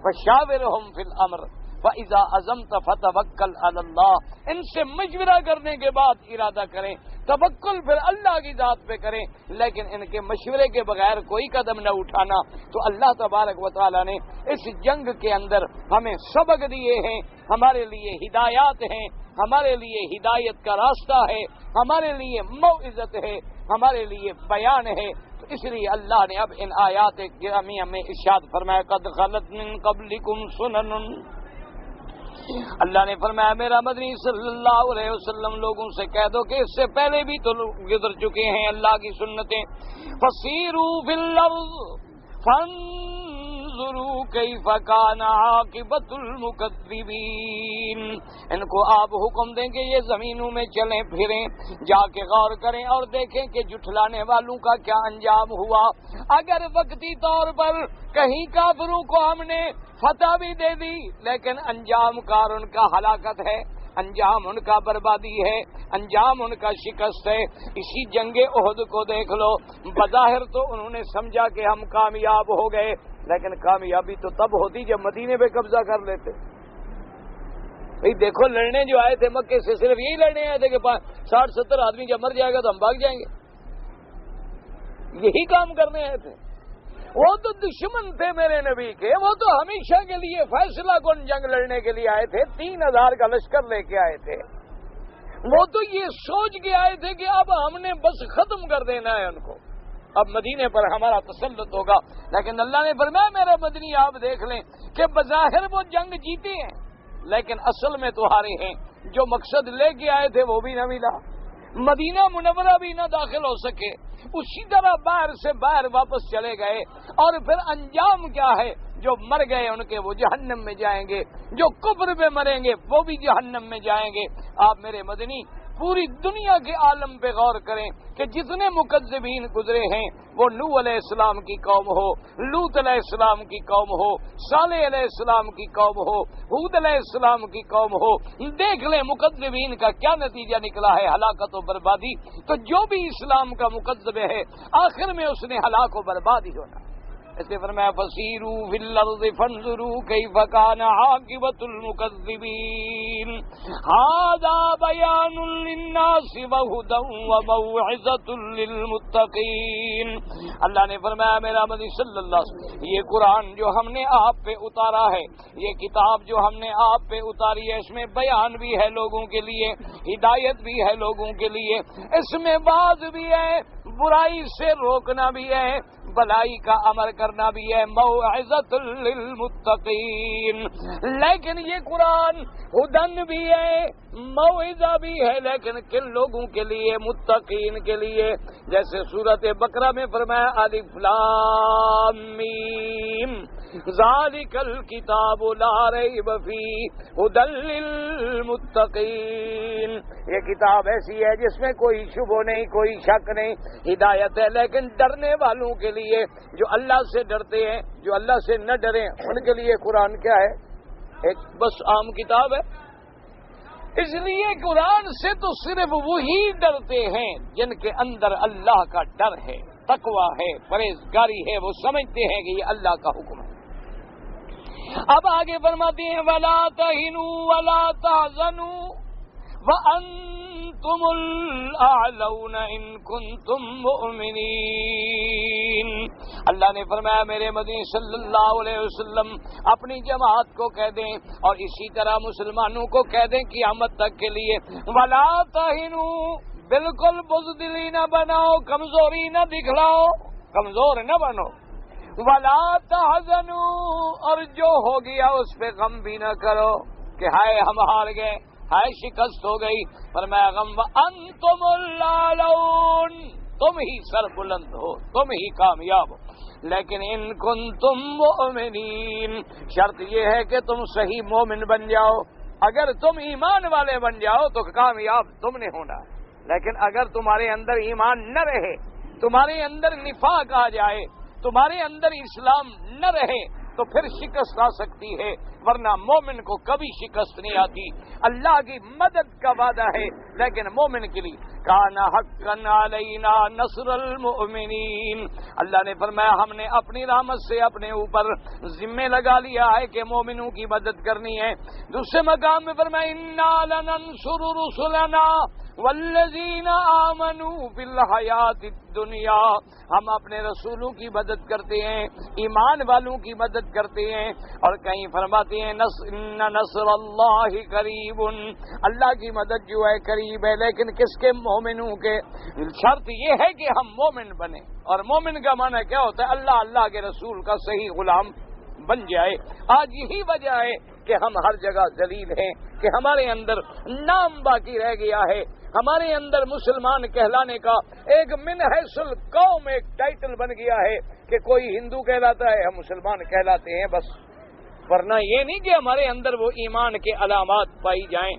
Speaker 1: فشاورہم فی الامر فَإِذَا عَزَمْتَ فَتَوَكَّلْ عَلَى اللَّهِ، ان سے مشورہ کرنے کے بعد ارادہ کریں، توکل پھر اللہ کی ذات پہ کریں، لیکن ان کے مشورے کے بغیر کوئی قدم نہ اٹھانا۔ تو اللہ تبارک و تعالیٰ نے اس جنگ کے اندر ہمیں سبق دیے ہیں، ہمارے لیے ہدایات ہیں، ہمارے لیے ہدایت کا راستہ ہے، ہمارے لیے موعظت ہے، ہمارے لیے بیان ہے۔ تو اس لیے اللہ نے اب ان آیات گرامیہ میں ارشاد فرمایا قد خلت من قبلکم سنن، اللہ نے فرمایا میرا مدنی صلی اللہ علیہ وسلم لوگوں سے کہہ دو کہ اس سے پہلے بھی تو گزر چکے ہیں اللہ کی سنتیں، فسیروا فی الارض فانظروا کیف کان عاقبۃ المکذبین، ان کو آپ حکم دیں کہ یہ زمینوں میں چلیں پھریں، جا کے غور کریں اور دیکھیں کہ جھٹلانے والوں کا کیا انجام ہوا۔ اگر وقتی طور پر کہیں کافروں کو ہم نے فتح بھی دے دی، لیکن انجام کار ان کا ہلاکت ہے، انجام ان کا بربادی ہے، انجام ان کا شکست ہے۔ اسی جنگ احد کو دیکھ لو، بظاہر تو انہوں نے سمجھا کہ ہم کامیاب ہو گئے، لیکن کامیابی تو تب ہوتی جب مدینے پہ قبضہ کر لیتے۔ بھئی دیکھو لڑنے جو آئے تھے مکے سے صرف یہی لڑنے آئے تھے کہ 60-70 آدمی جب مر جائے گا تو ہم بھاگ جائیں گے، یہی کام کرنے آئے تھے۔ وہ تو دشمن تھے میرے نبی کے، وہ تو ہمیشہ کے لیے فیصلہ کن جنگ لڑنے کے لیے آئے تھے، 3000 کا لشکر لے کے آئے تھے، وہ تو یہ سوچ کے آئے تھے کہ اب ہم نے بس ختم کر دینا ہے ان کو، اب مدینے پر ہمارا تسلط ہوگا۔ لیکن اللہ نے فرمایا میرا مدنی آپ دیکھ لیں کہ بظاہر وہ جنگ جیتے ہیں، لیکن اصل میں تو ہارے ہیں، جو مقصد لے کے آئے تھے وہ بھی نہ ملا، مدینہ منورہ بھی نہ داخل ہو سکے، اسی طرح باہر سے باہر واپس چلے گئے، اور پھر انجام کیا ہے، جو مر گئے ان کے وہ جہنم میں جائیں گے، جو کفر میں مریں گے وہ بھی جہنم میں جائیں گے۔ آپ میرے مدنی پوری دنیا کے عالم پہ غور کریں کہ جتنے مکذبین گزرے ہیں، وہ نوح علیہ السلام کی قوم ہو، لوط علیہ السلام کی قوم ہو، صالح علیہ السلام کی قوم ہو، ہود علیہ السلام کی قوم ہو، دیکھ لیں مکذبین کا کیا نتیجہ نکلا ہے، ہلاکت و بربادی۔ تو جو بھی اسلام کا مکذب ہے آخر میں اس نے ہلاک و بربادی ہونا۔ اسے فرمایا فسیروا فی الارض فانظروا کیف کان عاقبۃ المکذبین ھذا بیان للناس وہدی وموعظۃ للمتقین۔ اللہ نے فرمایا میرا مدنی صلی اللہ علیہ وسلم یہ قرآن جو ہم نے آپ پہ اتارا ہے، یہ کتاب جو ہم نے آپ پہ اتاری ہے، اس میں بیان بھی ہے لوگوں کے لیے، ہدایت بھی ہے لوگوں کے لیے، اس میں واعظ بھی ہے، برائی سے روکنا بھی ہے، بھلائی کا امر کرنا کرنا بھی ہے موعظۃ للمتقین، لیکن یہ قرآن ہدن بھی ہے، موعظہ بھی ہے، لیکن کن لوگوں کے لیے؟ متقین کے لیے۔ جیسے سورۃ بقرہ میں فرمایا الف لام میم ذالک الکتاب لا ریب فیہ ھدی للمتقین، یہ کتاب ایسی ہے جس میں کوئی شبہ نہیں، کوئی شک نہیں، ہدایت ہے لیکن ڈرنے والوں کے لیے، جو اللہ سے ڈرتے ہیں، جو اللہ سے نہ ڈریں ان کے لیے قرآن کیا ہے؟ ایک بس عام کتاب ہے۔ اس لیے قرآن سے تو صرف وہی ڈرتے ہیں جن کے اندر اللہ کا ڈر ہے، تقویٰ ہے، پرہیزگاری ہے، وہ سمجھتے ہیں کہ یہ اللہ کا حکم ہے۔ اب آگے فرماتے ہیں وَلَا تَهِنُوا وَلَا تَحْزَنُوا وَأَنْتُمُ الْأَعْلَوْنَ إِن كُنتُم مُؤْمِنِينَ۔ اللہ نے فرمایا میرے مدنی صلی اللہ علیہ وسلم اپنی جماعت کو کہہ دیں اور اسی طرح مسلمانوں کو کہہ دیں قیامت تک کے لیے وَلَا تَهِنُوا، بالکل بزدلی نہ بناؤ، کمزوری نہ دکھلاؤ، کمزور نہ بنو، وَلَا تَحْزَنُوا، اور جو ہو گیا اس پہ غم بھی نہ کرو کہ ہائے ہم ہار گئے، ہائے شکست ہو گئی، فرمایا غم وَأَنْتُمُ الْأَعْلَوْنَ، تم ہی سر بلند ہو، تم ہی کامیاب ہو، لیکن ان کنتم مؤمنین، شرط یہ ہے کہ تم صحیح مومن بن جاؤ۔ اگر تم ایمان والے بن جاؤ تو کامیاب تم نے ہونا، لیکن اگر تمہارے اندر ایمان نہ رہے، تمہارے اندر نفاق آ جائے، تمہارے اندر اسلام نہ رہے تو پھر شکست آ سکتی ہے، ورنہ مومن کو کبھی شکست نہیں آتی۔ اللہ کی مدد کا وعدہ ہے لیکن مومن کے لیے کان حقا علینا نصر المؤمنین، اللہ نے فرمایا ہم نے اپنی رحمت سے اپنے اوپر ذمہ لگا لیا ہے کہ مومنوں کی مدد کرنی ہے۔ دوسرے مقام میں فرمایا انا لننصر رسلنا والذین آمنوا فی الحیات الدنیا، ہم اپنے رسولوں کی مدد کرتے ہیں، ایمان والوں کی مدد کرتے ہیں، اور کہیں فرماتے ہیں ان نصر اللہ قریب، اللہ کی مدد جو ہے قریب ہے، لیکن کس کے؟ مومنوں کے۔ شرط یہ ہے کہ ہم مومن بنیں، اور مومن کا معنی کیا ہوتا ہے؟ اللہ کے رسول کا صحیح غلام بن جائے۔ آج یہی وجہ ہے کہ ہم ہر جگہ ذلیل ہیں، کہ ہمارے اندر نام باقی رہ گیا ہے، ہمارے اندر مسلمان کہلانے کا ایک من حیث القوم ایک ٹائٹل بن گیا ہے کہ کوئی ہندو کہلاتا ہے ہم مسلمان کہلاتے ہیں بس، ورنہ یہ نہیں کہ ہمارے اندر وہ ایمان کے علامات پائی جائیں،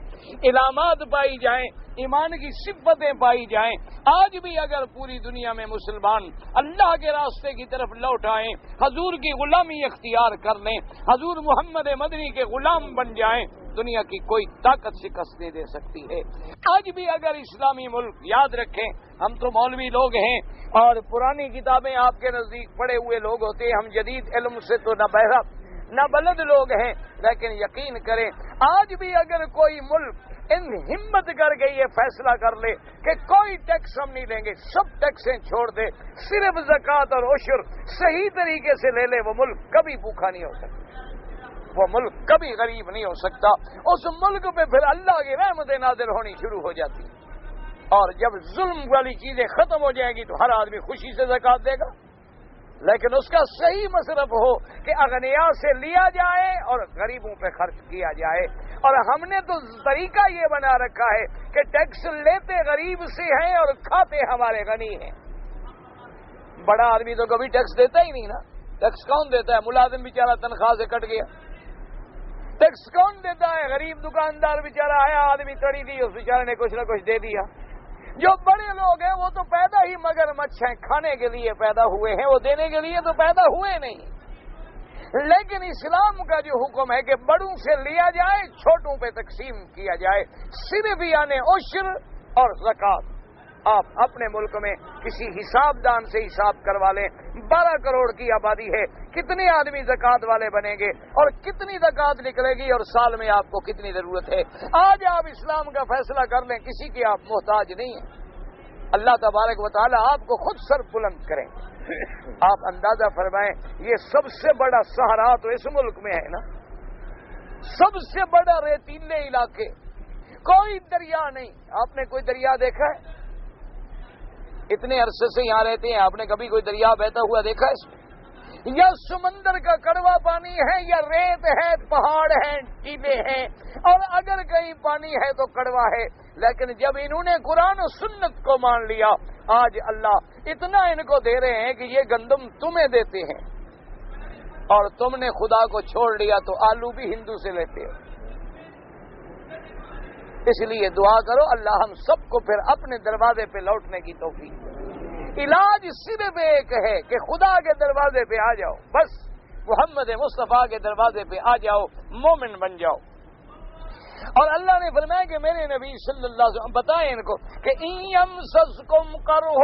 Speaker 1: علامات پائی جائیں، ایمان کی صفتیں پائی جائیں۔ آج بھی اگر پوری دنیا میں مسلمان اللہ کے راستے کی طرف لوٹ آئیں، حضور کی غلامی اختیار کر لیں، حضور محمد مدنی کے غلام بن جائیں، دنیا کی کوئی طاقت شکست نہیں دے سکتی ہے۔ آج بھی اگر اسلامی ملک، یاد رکھیں ہم تو مولوی لوگ ہیں اور پرانی کتابیں آپ کے نزدیک پڑے ہوئے لوگ ہوتے ہیں، ہم جدید علم سے تو نہ بلد لوگ ہیں، لیکن یقین کریں آج بھی اگر کوئی ملک ان ہمت کر کے یہ فیصلہ کر لے کہ کوئی ٹیکس ہم نہیں لیں گے، سب ٹیکسیں چھوڑ دے، صرف زکوٰۃ اور عشر صحیح طریقے سے لے لے، وہ ملک کبھی بھوکا نہیں ہو سکتا، وہ ملک کبھی غریب نہیں ہو سکتا۔ اس ملک پہ پھر اللہ کی رحمتیں نازل ہونی شروع ہو جاتی ہیں، اور جب ظلم والی چیزیں ختم ہو جائیں گی تو ہر آدمی خوشی سے زکوٰۃ دے گا، لیکن اس کا صحیح مصرف ہو کہ اغنیاء سے لیا جائے اور غریبوں پہ خرچ کیا جائے۔ اور ہم نے تو طریقہ یہ بنا رکھا ہے کہ ٹیکس لیتے غریب سے ہیں اور کھاتے ہمارے غنی ہیں۔ بڑا آدمی تو کبھی ٹیکس دیتا ہی نہیں نا، ٹیکس کون دیتا ہے؟ ملازم بیچارہ تنخواہ سے کٹ گیا، ٹیکس کون دیتا ہے؟ غریب دکاندار بیچارہ آیا، آدمی تڑی دی، اس بیچارے نے کچھ نہ کچھ دے دیا۔ جو بڑے لوگ ہیں وہ تو پیدا ہی مگر مچھ ہیں، کھانے کے لیے پیدا ہوئے ہیں، وہ دینے کے لیے تو پیدا ہوئے نہیں۔ لیکن اسلام کا جو حکم ہے کہ بڑوں سے لیا جائے، چھوٹوں پہ تقسیم کیا جائے، صرف یعنی عشر اور زکوٰۃ۔ آپ اپنے ملک میں کسی حساب دان سے حساب کروا لیں، 12 کروڑ کی آبادی ہے، کتنے آدمی زکوٰۃ والے بنیں گے اور کتنی زکوٰۃ نکلے گی اور سال میں آپ کو کتنی ضرورت ہے؟ آج آپ اسلام کا فیصلہ کر لیں، کسی کی آپ محتاج نہیں ہیں، اللہ تبارک و تعالی آپ کو خود سر بلند کریں۔ آپ اندازہ فرمائیں یہ سب سے بڑا صحرا تو اس ملک میں ہے نا، سب سے بڑا ریتیلے علاقے، کوئی دریا نہیں۔ آپ نے کوئی دریا دیکھا ہے؟ اتنے عرصے سے یہاں رہتے ہیں، آپ نے کبھی کوئی دریا بہتا ہوا دیکھا ہے اس میں؟ یا سمندر کا کڑوا پانی ہے یا ریت ہے، پہاڑ ہیں، ٹیلے ہیں، اور اگر کہیں پانی ہے تو کڑوا ہے، لیکن جب انہوں نے قرآن و سنت کو مان لیا، آج اللہ اتنا ان کو دے رہے ہیں کہ یہ گندم تمہیں دیتے ہیں، اور تم نے خدا کو چھوڑ لیا تو آلو بھی ہندو سے لیتے ہو۔ اس لیے دعا کرو اللہ ہم سب کو پھر اپنے دروازے پہ لوٹنے کی توفیق دے۔ علاج صرف ایک ہے کہ خدا کے دروازے پہ آ جاؤ، بس محمد مصطفیٰ کے دروازے پہ آ جاؤ، مومن بن جاؤ۔ اور اللہ نے فرمایا کہ میرے نبی صلی اللہ علیہ وسلم بتائیں ان کو کہ إِن يَمْسَسْكُمْ قَرْحٌ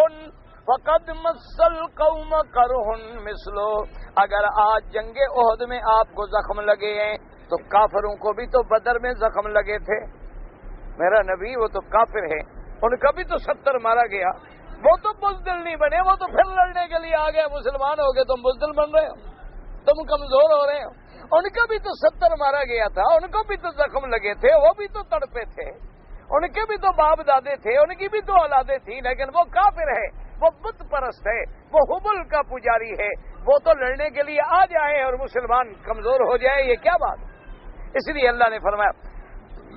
Speaker 1: فَقَدْ مَسَّ الْقَوْمَ قَرْحٌ مِثْلُهُ، اگر آج جنگ احد میں آپ کو زخم لگے ہیں تو کافروں کو بھی تو بدر میں زخم لگے تھے۔ میرا نبی وہ تو کافر ہے، ان کا بھی تو 70 مارا گیا، وہ تو بزدل نہیں بنے، وہ تو پھر لڑنے کے لیے آ گئے، مسلمان ہو گئے، تم بزدل بن رہے ہو، تم کمزور ہو رہے ہو۔ ان کا بھی تو 70 مارا گیا تھا، ان کو بھی تو زخم لگے تھے، وہ بھی تو تڑپے تھے، ان کے بھی تو باپ دادے تھے، ان کی بھی تو اولادیں تھیں، لیکن وہ کافر ہے، وہ بت پرست ہے، وہ حبل کا پجاری ہے، وہ تو لڑنے کے لیے آ جائیں اور مسلمان کمزور ہو جائے، یہ کیا بات ہے؟ اس لیے اللہ نے فرمایا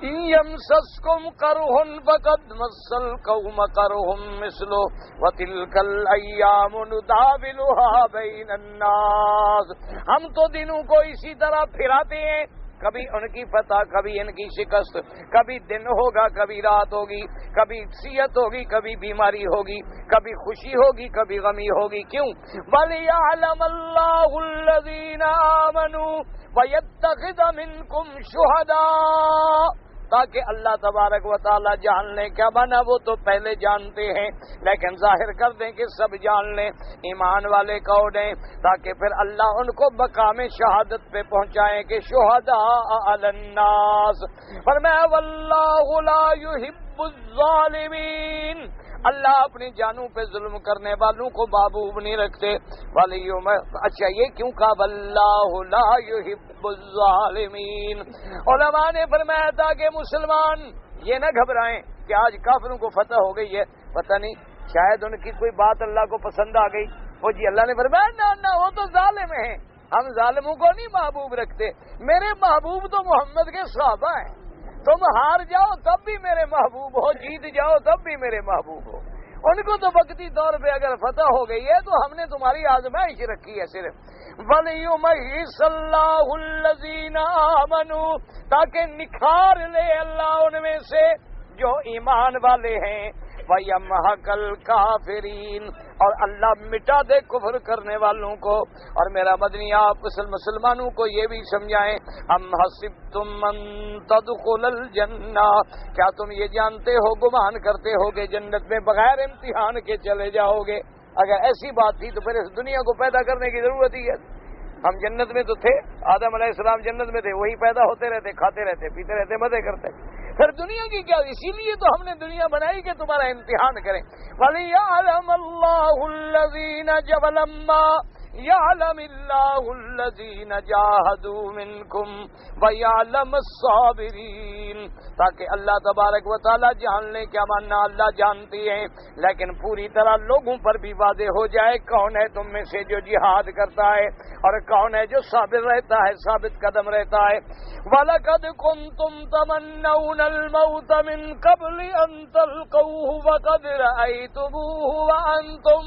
Speaker 1: إِن يَمْسَسْكُمْ قَرْحٌ فَقَدْ مَسَّ الْقَوْمَ قَرْحٌ مِثْلُهُ وَتِلْكَ الْأَيَّامُ نُدَاوِلُهَا بَيْنَ النَّاسِ، ہم تو دنوں کو اسی طرح پھراتے ہیں، کبھی ان کی فتح، کبھی ان کی شکست، کبھی دن ہوگا، کبھی رات ہوگی، کبھی صحت ہوگی، کبھی بیماری ہوگی، کبھی خوشی ہوگی، کبھی غمی ہوگی۔ کیوں؟ وَلِيَعْلَمَ اللَّهُ الَّذِينَ آمَنُوا وَيَتَّخِذَ مِنكُمْ شُهَدَاءَ، تاکہ اللہ تبارک و تعالی جان لیں، کیا بنا وہ تو پہلے جانتے ہیں لیکن ظاہر کر دیں کہ سب جان لیں ایمان والے کون ہیں، تاکہ پھر اللہ ان کو مقام شہادت پہ پہنچائیں کہ شہداء علی الناس۔ فرمایا واللہ لا یحب الظالمین، اللہ اپنی جانوں پہ ظلم کرنے والوں کو محبوب نہیں رکھتے۔ اچھا یہ کیوں کہا واللہ لا یحب الظالمین؟ علماء نے فرمایا تھا کہ مسلمان یہ نہ گھبرائیں کہ آج کافروں کو فتح ہو گئی ہے، پتہ نہیں شاید ان کی کوئی بات اللہ کو پسند آ گئی، وہ جی اللہ نے فرمایا نہ وہ تو ظالم ہیں، ہم ظالموں کو نہیں محبوب رکھتے، میرے محبوب تو محمد کے صحابہ ہیں، تم ہار جاؤ تب بھی میرے محبوب ہو، جیت جاؤ تب بھی میرے محبوب ہو۔ ان کو تو وقتی طور پہ اگر فتح ہو گئی ہے تو ہم نے تمہاری آزمائش رکھی ہے صرف۔ وَلِيُمَحِّصَ اللَّهُ الَّذِينَ آمَنُوا، تاکہ نکھار لے اللہ ان میں سے جو ایمان والے ہیں، وَيَمْحَقَ الْكَافِرِينَ، اور اللہ مٹا دے کفر کرنے والوں کو۔ اور میرا مدنی آپ مسلمانوں کو یہ بھی سمجھائیں، ام حسبتم ان تدخلوا الجنہ، کیا تم یہ جانتے ہو، گمان کرتے ہو کہ جنت میں بغیر امتحان کے چلے جاؤ گے؟ اگر ایسی بات تھی تو پھر اس دنیا کو پیدا کرنے کی ضرورت ہی ہے۔ ہم جنت میں تو تھے، آدم علیہ السلام جنت میں تھے، وہی پیدا ہوتے رہتے، کھاتے رہتے، پیتے رہتے، مزے کرتے، پھر دنیا کی کیا؟ اسی لیے تو ہم نے دنیا بنائی کہ تمہارا امتحان کریں۔ وَلِيَعْلَمَ اللَّهُ الَّذِينَ يَعْلَمِ اللَّهُ الَّذِينَ جَاهَدُوا مِنكُمْ وَيَعْلَمَ الصَّابِرِينَ، تاکہ اللہ تبارک و تعالی جان لیں، کیا ماننا اللہ جانتی ہیں لیکن پوری طرح لوگوں پر بھی واضح ہو جائے کون ہے تم میں سے جو جہاد کرتا ہے اور کون ہے جو صابر رہتا ہے، ثابت قدم رہتا ہے۔ وَلَقَدْ كُنْتُمْ تَمَنَّوْنَ الْمَوْتَ مِنْ قَبْلِ أَنْ تَلْقَوْهُ وَقَدْ رَأَيْتُمُوهُ وَأَنْتُمْ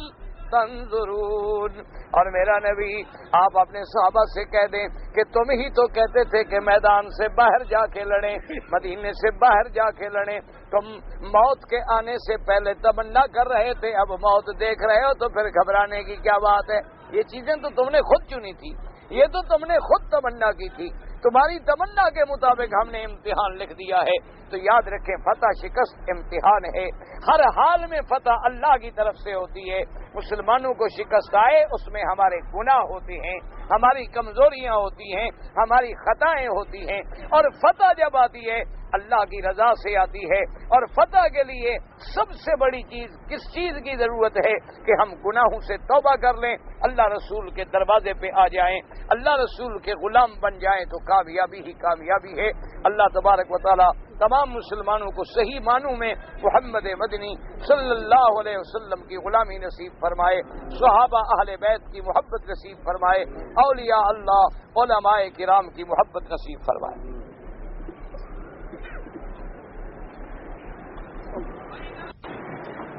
Speaker 1: تنظرون، اور میرا نبی آپ اپنے صحابہ سے کہہ دیں کہ تم ہی تو کہتے تھے کہ میدان سے باہر جا کے لڑیں، مدینے سے باہر جا کے لڑیں، تم موت کے آنے سے پہلے تمنا کر رہے تھے، اب موت دیکھ رہے ہو تو پھر گھبرانے کی کیا بات ہے؟ یہ چیزیں تو تم نے خود چنی تھی، یہ تو تم نے خود تمنا کی تھی، تمہاری تمنا کے مطابق ہم نے امتحان لکھ دیا ہے۔ تو یاد رکھیں فتح شکست امتحان ہے، ہر حال میں فتح اللہ کی طرف سے ہوتی ہے۔ مسلمانوں کو شکست آئے اس میں ہمارے گناہ ہوتے ہیں، ہماری کمزوریاں ہوتی ہیں، ہماری خطائیں ہوتی ہیں، اور فتح جب آتی ہے اللہ کی رضا سے آتی ہے۔ اور فتح کے لیے سب سے بڑی چیز کس چیز کی ضرورت ہے کہ ہم گناہوں سے توبہ کر لیں، اللہ رسول کے دروازے پہ آ جائیں، اللہ رسول کے غلام بن جائیں، تو کامیابی ہی کامیابی ہے۔ اللہ تبارک و تعالی تمام مسلمانوں کو صحیح معنوں میں محمد مدنی صلی اللہ علیہ وسلم کی غلامی نصیب فرمائے، صحابہ اہل بیت کی محبت نصیب فرمائے، اولیاء اللہ علماء کرام کی محبت نصیب فرمائے۔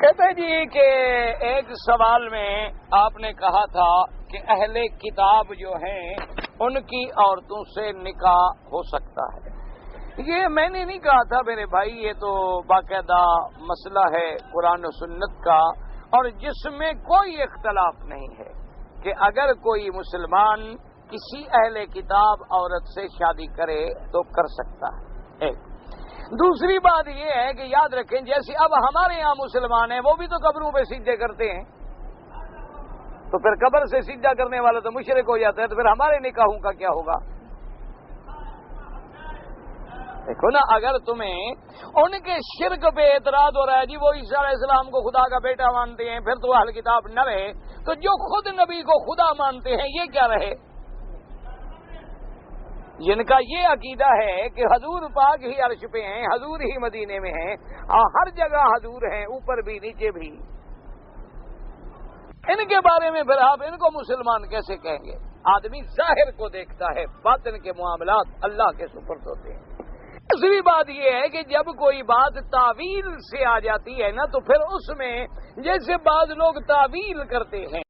Speaker 1: کہتے جی کہ ایک سوال میں آپ نے کہا تھا کہ اہل کتاب جو ہیں ان کی عورتوں سے نکاح ہو سکتا ہے۔ یہ میں نے نہیں کہا تھا میرے بھائی، یہ تو باقاعدہ مسئلہ ہے قرآن و سنت کا، اور جس میں کوئی اختلاف نہیں ہے کہ اگر کوئی مسلمان کسی اہل کتاب عورت سے شادی کرے تو کر سکتا ہے۔ ایک دوسری بات یہ ہے کہ یاد رکھیں جیسے اب ہمارے یہاں مسلمان ہیں وہ بھی تو قبروں پہ سجدے کرتے ہیں، تو پھر قبر سے سجدہ کرنے والا تو مشرک ہو جاتا ہے، تو پھر ہمارے نکاحوں کا کیا ہوگا؟ دیکھو نا، اگر تمہیں ان کے شرک پہ اعتراض ہو رہا ہے جی وہ عیسیٰ علیہ السلام کو خدا کا بیٹا مانتے ہیں، پھر تو اہل کتاب نہ رہے، تو جو خود نبی کو خدا مانتے ہیں یہ کیا رہے؟ جن کا یہ عقیدہ ہے کہ حضور پاک ہی عرش پہ ہیں، حضور ہی مدینے میں ہیں، ہر جگہ حضور ہیں، اوپر بھی نیچے بھی، ان کے بارے میں پھر آپ ان کو مسلمان کیسے کہیں گے؟ آدمی ظاہر کو دیکھتا ہے، باطن کے معاملات اللہ کے سپرد ہوتے ہیں۔ دوسری بات یہ ہے کہ جب کوئی بات تعویل سے آ جاتی ہے نا، تو پھر اس میں جیسے بعض لوگ تعویل کرتے ہیں